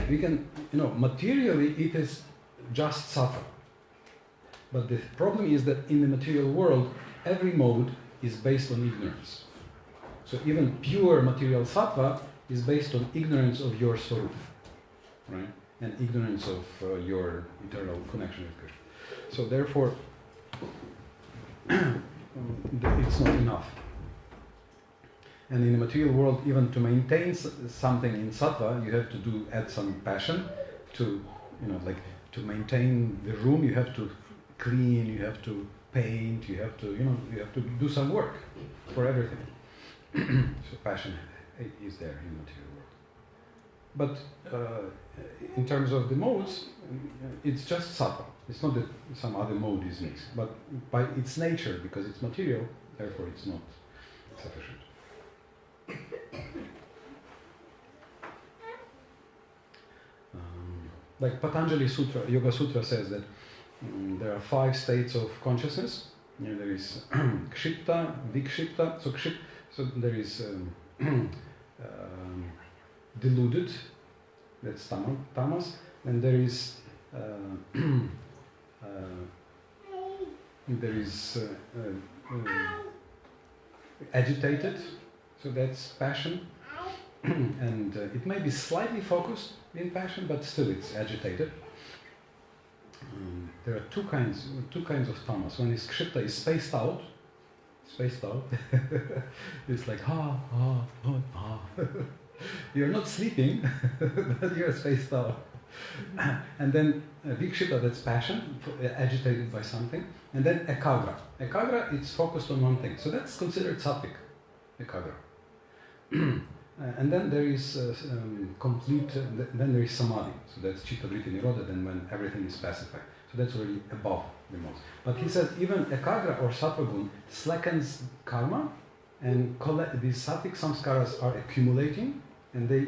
We can, materially it is just sattva. But the problem is that in the material world, every mode is based on ignorance. So even pure material sattva is based on ignorance of your swarup, right? And ignorance of your eternal connection with Krishna. So therefore, it's not enough. And in the material world, even to maintain something in sattva, you have to add some passion. To maintain the room, you have to clean, you have to paint, you have to do some work for everything. So passion is there in the material world. But in terms of the modes, it's just sattva. It's not that some other mode is mixed, but by its nature, because it's material, therefore it's not sufficient. Like Patanjali Sutra, Yoga Sutra says that there are 5 states of consciousness. There is kshipta, vikshipta. So there is deluded, that's tamas, and there is agitated, so that's passion, and it may be slightly focused in passion, but still it's agitated. there are two kinds of tamas. One is kshipta, is spaced out. It's like You're not sleeping, but you're spaced out. And then vikshita, that's passion, agitated by something. And then ekagra. Ekagra, it's focused on one thing. So that's considered sattvic, ekagra. And then there is complete, then there is samadhi. So that's chitta vritti nirodha, then when everything is pacified. So that's already above the most. But he says even ekagra or sattva gun slackens karma, and these sattvic samskaras are accumulating, and they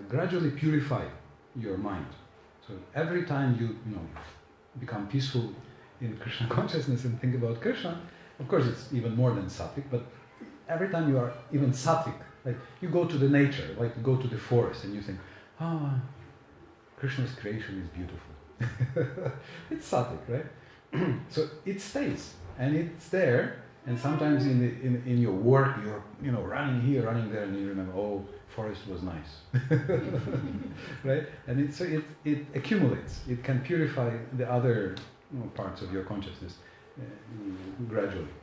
gradually purify your mind. So every time you become peaceful in Krishna consciousness and think about Krishna, of course it's even more than sattvic, but every time you are even sattvic, like you go to the nature, like you go to the forest and you think, Krishna's creation is beautiful. It's sattvic, right? So it stays and it's there, and sometimes in your work you're running here, running there, and you remember, oh, forest was nice. Right? And it accumulates. It can purify the other parts of your consciousness gradually.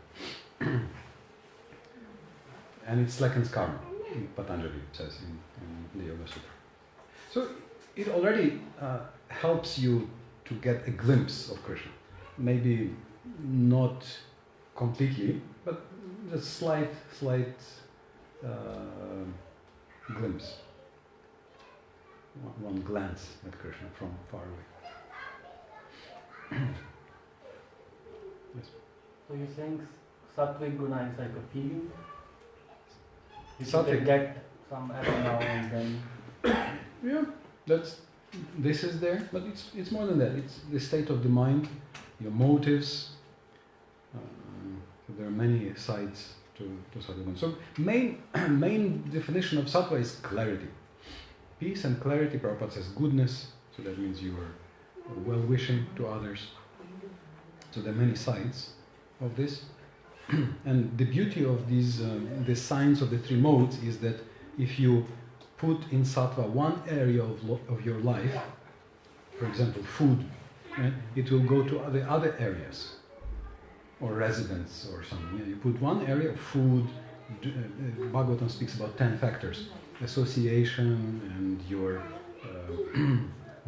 And it slackens karma, Patanjali says in the Yoga Sutra. So it already helps you to get a glimpse of Krishna. Maybe not completely, but just slight glimpse. One glance at Krishna from far away. Yes. So you're saying sattvic guna is like a feeling? You Sattvic. Get some every now and then. Yeah, this is there, but it's more than that. It's the state of the mind, your motives. So there are many sides to sattva. So main definition of sattva is clarity. Peace and clarity, Prabhupada says goodness, so that means you are well-wishing to others. So there are many sides of this. And the beauty of these, the signs of the three modes is that if you put in sattva one area of your life, for example, food, right, it will go to the other areas, or residence or something. You put one area of food, Bhagavatam speaks about 10 factors, association and your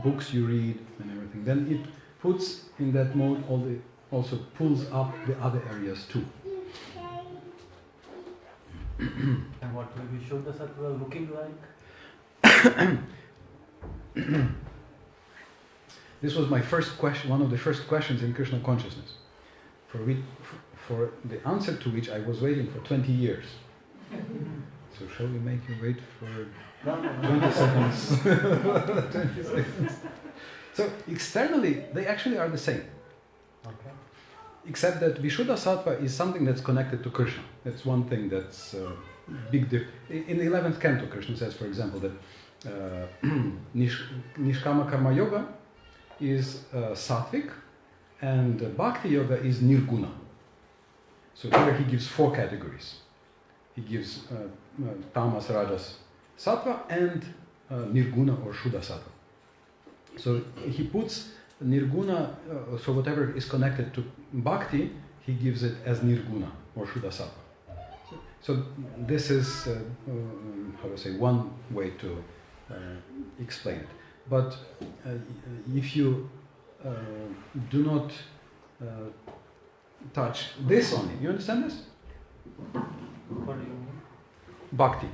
books you read and everything. Then it puts in that mode also pulls up the other areas too. And what will be Shuddha Sattva looking like? This was my first question, one of the first questions in Krishna consciousness, for the answer to which I was waiting for 20 years. So shall we make you wait for 20 seconds? 20 seconds. So externally, they actually are the same. Okay. Except that Vishuddha Sattva is something that's connected to Krishna. That's one thing that's big difference. In the 11th canto, Krishna says, for example, that Nishkama Karma Yoga is Sattvic and Bhakti Yoga is Nirguna. So here he gives 4 categories. He gives Tamas, Rajas, Sattva and Nirguna or Shuddha Sattva. So he puts Nirguna, so whatever is connected to Bhakti, he gives it as Nirguna or Shuddha Sattva. So this is, one way to explain it. But if you do not touch this only, you understand this? What do you mean? Bhakti.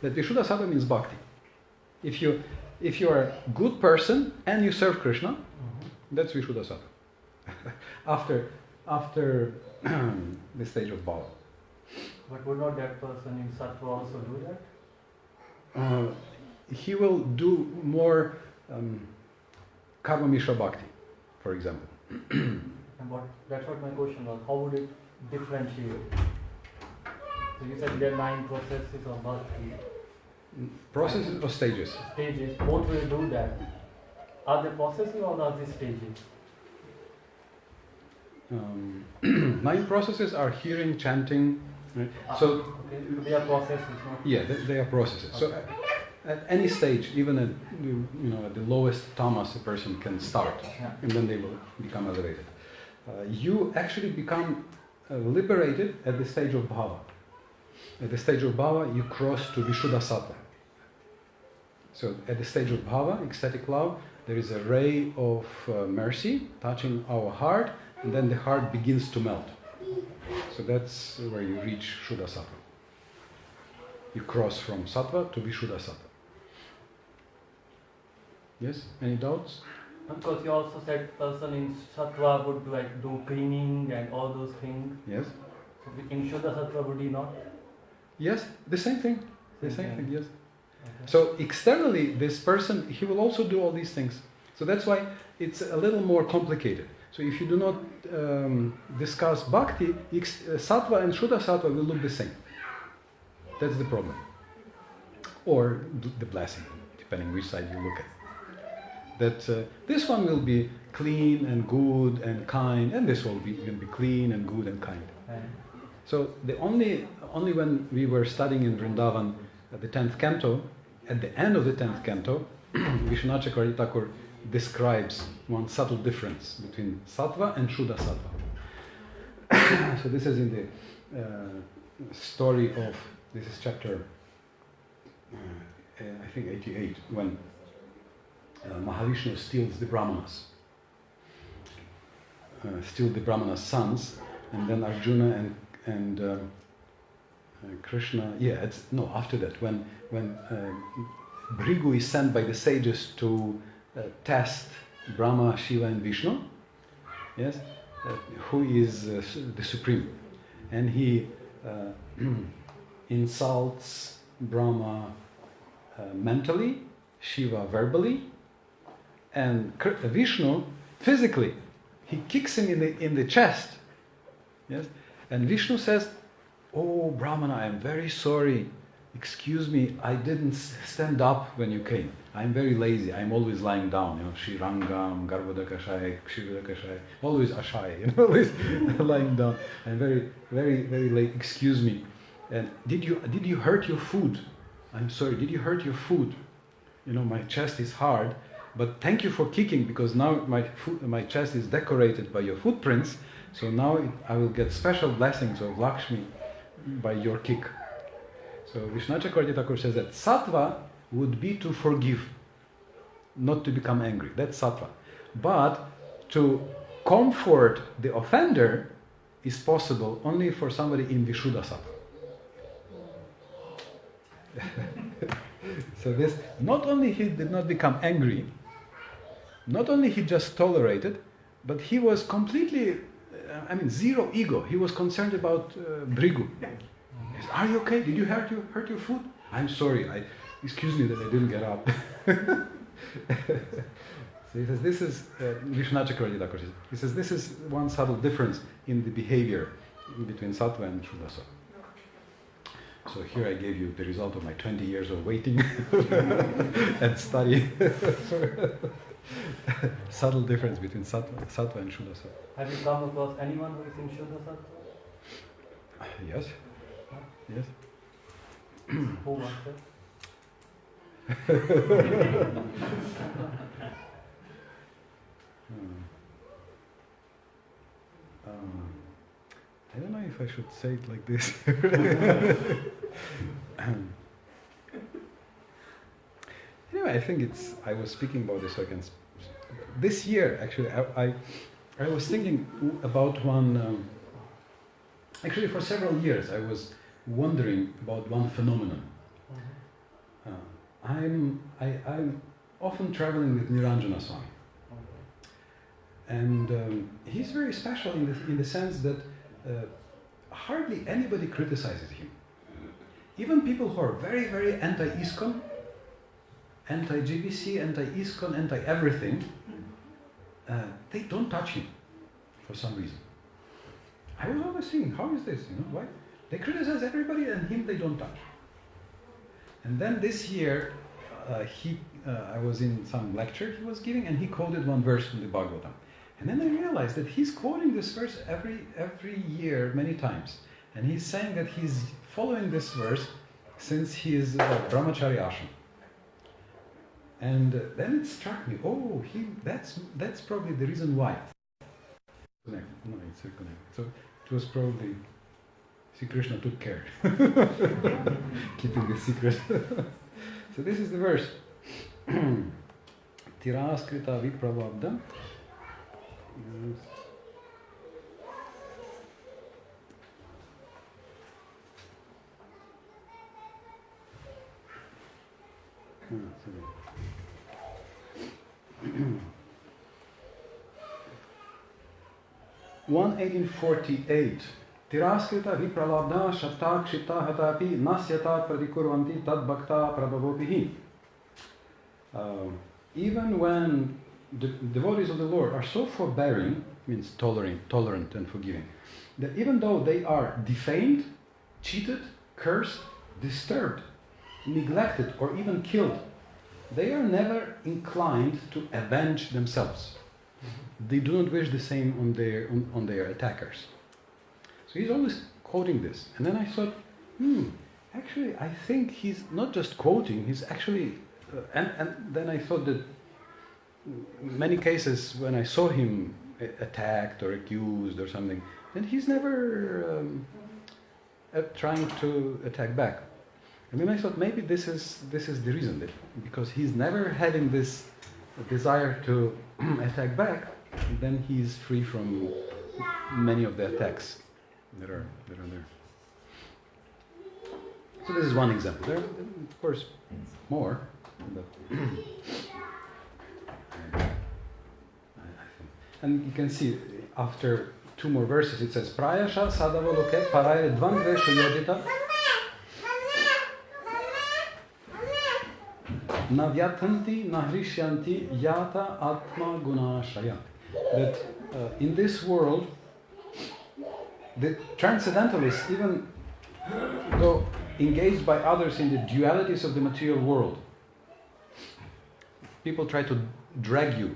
That Vishuddha Sattva means Bhakti. If you are a good person and you serve Krishna, that's Vishuddha Sattva. after the stage of Bhava. But would not that person in Sattva also do that? He will do more Karma Mishra Bhakti, for example. And that's what my question was. How would it differentiate? So you said there are 9 processes of Bhakti. Processes or stages? Stages. Both will do that. Are they processes or are they stages? 9 processes are hearing, chanting. Right? So okay, they are processes, no? yeah, they are processes. Okay. So at any stage, even at at the lowest tamas, a person can start, Yeah. and then they will become elevated. You actually become liberated at the stage of bhava. At the stage of bhava, you cross to Vishuddha Sattva. So at the stage of bhava, ecstatic love, there is a ray of mercy touching our heart, and then the heart begins to melt. So that's where you reach Shuddha Sattva. You cross from Sattva to Vishuddha Sattva. Yes? Any doubts? Because you also said person in Sattva would do cleaning and all those things. Yes? So in Shuddha Sattva would he not? Yes, the same thing. The Same same thing. thing, yes. Okay. So externally, this person, he will also do all these things. So that's why it's a little more complicated. So if you do not discuss bhakti, sattva and Shuddha Sattva will look the same. That's the problem. Or the blessing, depending which side you look at. That this one will be clean and good and kind, and this will be clean and good and kind. So the only when we were studying in Vrindavan at the 10th canto, at the end of the 10th canto, Vishwanath Chakravarti Thakur describes one subtle difference between sattva and Shuddha Sattva. So this is in the story of, this is chapter, I think 88, when Mahavishnu steals the Brahmanas. Steal the Brahmanas' sons, and then Arjuna and Krishna, after that, when Bhrigu is sent by the sages to test Brahma, Shiva and Vishnu, yes, who is the Supreme. And he insults Brahma mentally, Shiva verbally, and Vishnu physically. He kicks him in the chest. Yes, and Vishnu says, "Oh Brahmana, I am very sorry. Excuse me, I didn't stand up when you came. I'm very lazy. I'm always lying down. Shirangam, Garbhodakashaya, Kshirudakashaya, always ashaya. Always lying down. I'm very, very, very late. Excuse me. And did you hurt your food? I'm sorry. Did you hurt your food? My chest is hard, but thank you for kicking, because now my chest is decorated by your footprints. So now I will get special blessings of Lakshmi by your kick." So Vishwanath Chakravarti Thakur says that sattva would be to forgive, not to become angry. That's sattva. But to comfort the offender is possible only for somebody in Vishuddha Sattva. So this, not only he did not become angry, not only he just tolerated, but he was completely, zero ego. He was concerned about Bhrigu. He said, "Are you okay? Did you hurt your foot? I'm sorry. Excuse me that I didn't get up." So he says, this is Vishwanath Chakravarti Thakur. He says this is one subtle difference in the behavior between sattva and Shuddha Sattva. So here I gave you the result of my 20 years of waiting and study. Subtle difference between sattva and Shuddha Sattva. Have you come across anyone who is in Shuddha Sattva? Yes. Yes. Who was that? I don't know if I should say it like this. Anyway, I think I was speaking about this against this year. Actually, I was thinking about one. Actually, for several years, I was wondering about one phenomenon. I'm often traveling with Niranjana Swami, and he's very special in the sense that hardly anybody criticizes him. Even people who are very, very anti-ISKCON, anti-GBC, anti-ISKCON, anti-everything, they don't touch him for some reason. I was always thinking, how is this? Why? They criticize everybody and him they don't touch. And then this year, I was in some lecture he was giving, and he quoted one verse from the Bhagavatam. And then I realized that he's quoting this verse every year, many times. And he's saying that he's following this verse since he is Brahmachari Ashram. And then it struck me, oh, that's probably the reason why. No, it's reconnected. So it was probably, Sri Krishna took care, keeping the secret. So this is the verse. Tiraskrita vipravabdam. Sorry. 1848. Tiraskrita vipralabdha shatakshita hatapi nasyata pradikurvanti tad bhakta prabhavopihi. Even when the devotees of the Lord are so forbearing, means tolerant and forgiving, that even though they are defamed, cheated, cursed, disturbed, neglected, or even killed, they are never inclined to avenge themselves. They do not wish the same on their attackers. So he's always quoting this. And then I thought, actually, I think he's not just quoting, he's actually... and then I thought that many cases when I saw him attacked or accused or something, then he's never trying to attack back. And then I thought maybe this is the reason, that because he's never having this desire to attack back, then he's free from many of the attacks that are there. So this is one example. There are, of course, more. But and you can see after two more verses it says Prayasha sadavaloke paraire dvandve shuyodita navyatanti nahrishyanti yata atma gunashaya. That in this world the transcendentalists, even though engaged by others in the dualities of the material world, people try to drag you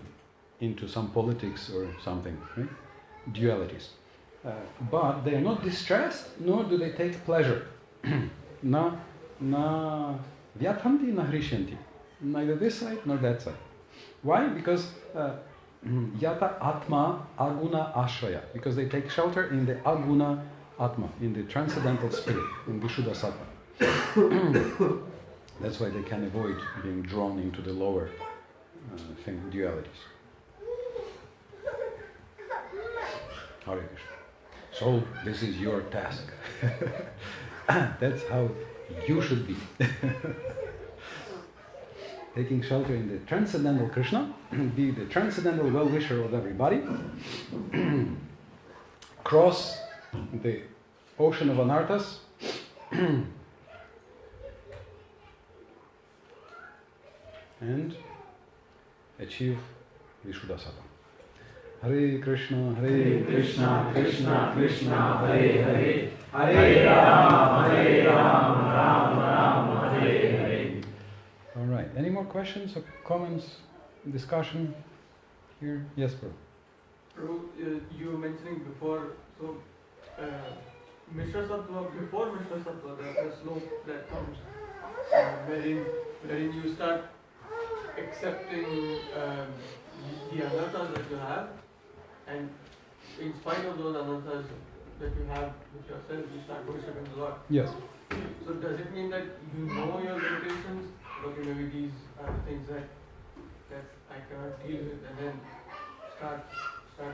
into some politics or something, right? Dualities. But they are not distressed, nor do they take pleasure. Na vyathanti na hrishyanti. Neither this side nor that side. Why? Because yata atma aguna ashraya. Because they take shelter in the aguna atma, in the transcendental spirit, in Vishuddha Sattva. That's why they can avoid being drawn into the lower dualities. Hare Krishna. So this is your task. That's how you should be. Taking shelter in the transcendental Krishna, be the transcendental well-wisher of everybody, cross the ocean of anarthas, and achieve Vishuddha Sattva. Hare Krishna, Krishna, Krishna, Hare Hare, Hare Rama, Rama, Hare Hare. All right. Any more questions or comments, discussion here? Yes, bro. Prabhu, you were mentioning before, so Mishra Sattva, before Mishra Sattva, there's a slope that comes wherein you start accepting the anarthas that you have, and in spite of those anarthas that you have with yourself, you start worshipping the Lord. Yes. So does it mean that you know your limitations? Okay, maybe these are things that I cannot deal with, and then start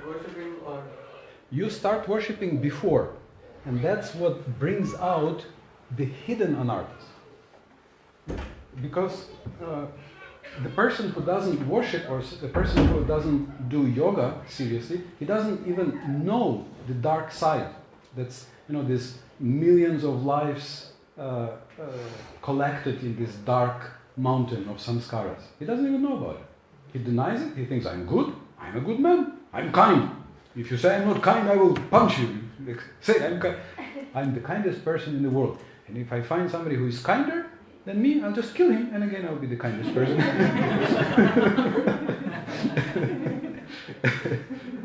worshipping, or you start worshipping before, and that's what brings out the hidden anarthas. Because the person who doesn't worship, or the person who doesn't do yoga seriously, he doesn't even know the dark side. That's, this millions of lives collected in this dark mountain of samskaras. He doesn't even know about it. He denies it. He thinks, I'm good. I'm a good man. I'm kind. If you say I'm not kind, I will punch you. Say I'm the kindest person in the world. And if I find somebody who is kinder than me, I'll just kill him, and again I'll be the kindest person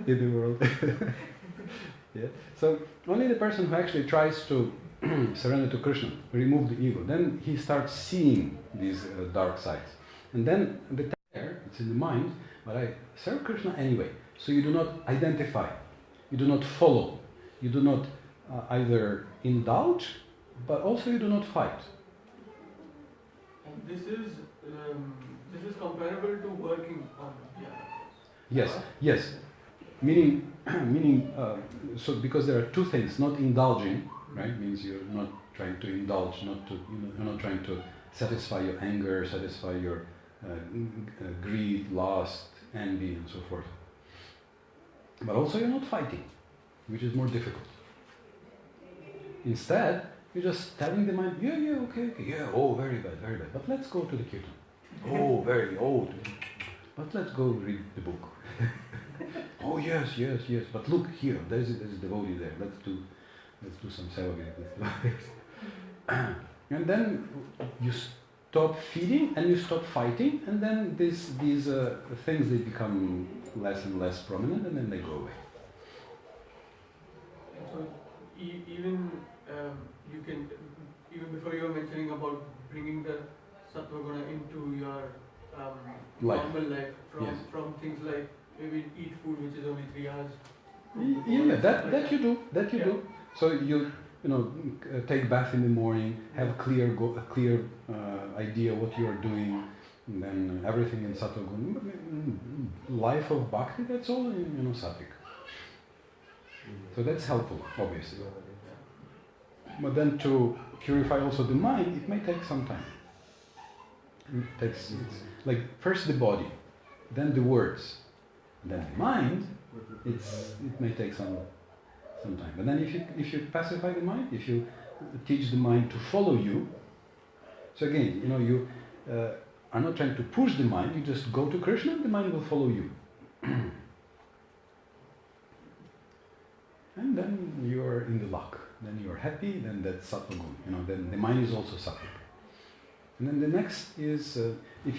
in the world. Yeah. So only the person who actually tries to surrender to Krishna, remove the ego, then he starts seeing these dark sides. And then the there, it's in the mind, but I serve Krishna anyway. So you do not identify, you do not follow, you do not either indulge, but also you do not fight. And this is comparable to working on Yes, yes. Meaning, so because there are two things. Not indulging, right? Means you're not trying to indulge, you're not trying to satisfy your anger, satisfy your greed, lust, envy, and so forth. But also you're not fighting, which is more difficult. Instead, you're just telling the mind, okay, yeah, oh, very bad, but let's go to the kirtan. But let's go read the book. Oh, yes, but look here, there's a devotee there, let's do some seva with this. And then you stop feeding and you stop fighting, and then these things, they become less and less prominent, and then they go away. So even before you were mentioning about bringing the sattva guna into your normal life from things like maybe eat food which is only 3 hours. That you do. So you take bath in the morning, have a clear idea what you are doing, and then everything in sattva guna. Life of bhakti, that's all in sattvic. So that's helpful, obviously. But then to purify also the mind, it may take some time. It's like first the body, then the words, then the mind. It may take some time. But then if you pacify the mind, if you teach the mind to follow you, so again, you are not trying to push the mind. You just go to Krishna, and the mind will follow you. And then you are in the luck. Then you are happy. Then that's sattva guna. Then the mind is also sattva. And then the next is if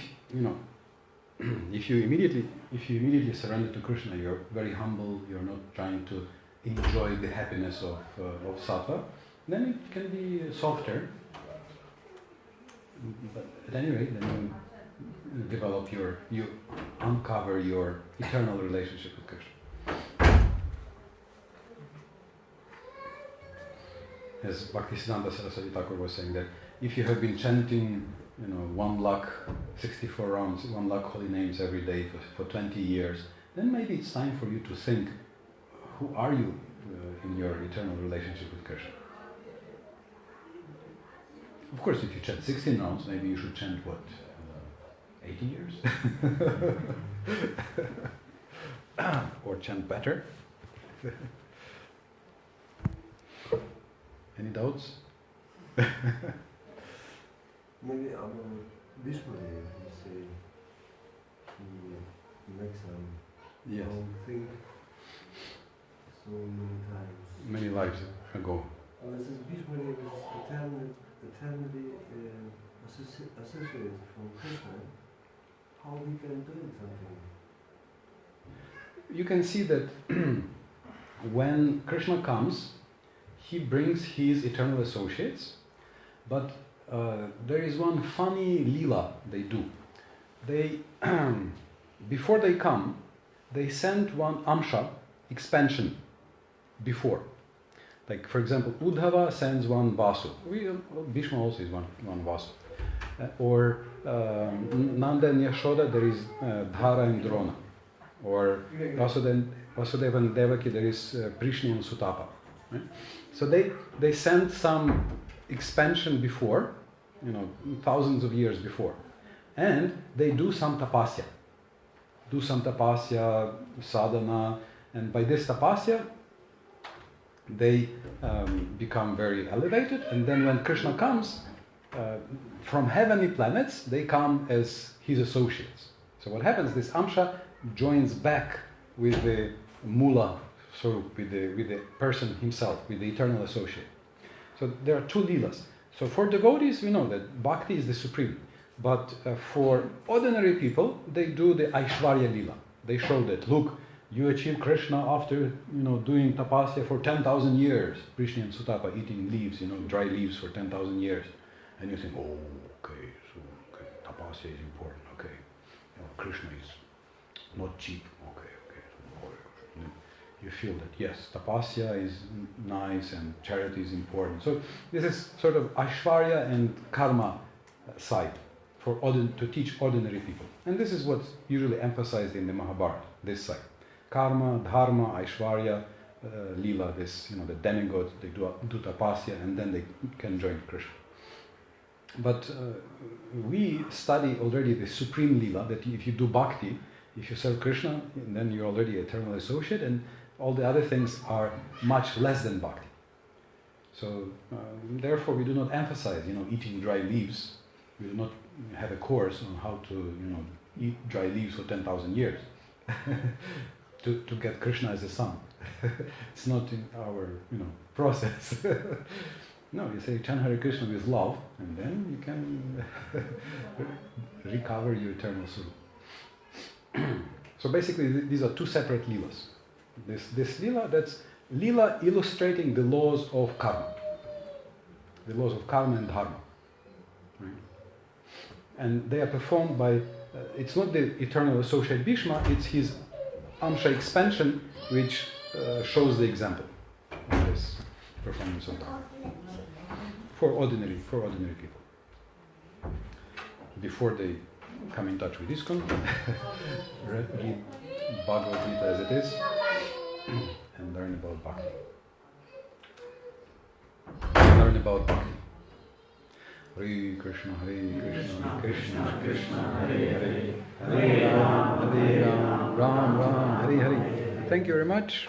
you immediately surrender to Krishna, you're very humble. You're not trying to enjoy the happiness of sattva. Then it can be softer. But at any rate, then you uncover your eternal relationship with Krishna. As Bhaktisiddhanta Saraswati Thakur was saying, that if you have been chanting, 1 lakh, 64 rounds, 1 lakh holy names every day for 20 years, then maybe it's time for you to think, who are you in your eternal relationship with Krishna? Of course, if you chant 16 rounds, maybe you should chant 80 years? Or chant better? Any doubts? Maybe our Vishwadev, he say, he makes some wrong thing so many times. Many lives ago. Well, this Vishwadev is eternally associated from Krishna. How we can do something? You can see that when Krishna comes, he brings his eternal associates, but there is one funny lila they do. They, before they come, they send one amsha, expansion, before. Like, for example, Uddhava sends one vasu. Bhishma also is one vasu. Or Nanda and Yashoda, there is Dhara and Drona. Or Vasudeva and Devaki, there is Prishni and Sutapa. Right? So they send some expansion before, thousands of years before. And they do some tapasya. Sadhana, and by this tapasya, they become very elevated, and then when Krishna comes, from heavenly planets, they come as his associates. So what happens, this Amsha joins back with the Mula, so with the person himself, with the eternal associate. So there are 2 leelas. So for devotees, we know that bhakti is the supreme. But for ordinary people, they do the Aishwarya Leela. They show that, look, you achieve Krishna after, doing tapasya for 10,000 years. Prishni and Sutapa eating leaves, dry leaves for 10,000 years. And you think, oh, okay, so okay, tapasya is important, okay. Krishna is not cheap, okay. So, you feel that yes, tapasya is nice and charity is important. So this is sort of Aishwarya and karma side to teach ordinary people. And this is what's usually emphasized in the Mahabharata, this side. Karma, dharma, Aishwarya, lila, this, the demigods, they do tapasya and then they can join Krishna. But we study already the supreme lila, that if you do bhakti, if you serve Krishna, then you're already eternal associate, and all the other things are much less than bhakti. So therefore we do not emphasize, eating dry leaves. We do not have a course on how to, eat dry leaves for 10,000 years to get Krishna as a son. It's not in our, process. No, you say chant Hare Krishna with love, and then you can recover your eternal soul. So basically, these are two separate leelas. This leela, that's leela illustrating the laws of karma, the laws of karma and dharma. Right? And they are performed by, it's not the eternal associate Bhishma, it's his Amsha expansion which shows the example of this performance of dharma. For ordinary people. Before they come in touch with ISKCON, read Bhagavad Gita as it is, and learn about bhakti. Learn about bhakti. Hare Krishna, Krishna Krishna, Hare Hare, Hare Ram, Ram Ram, Hare Hare. Thank you very much.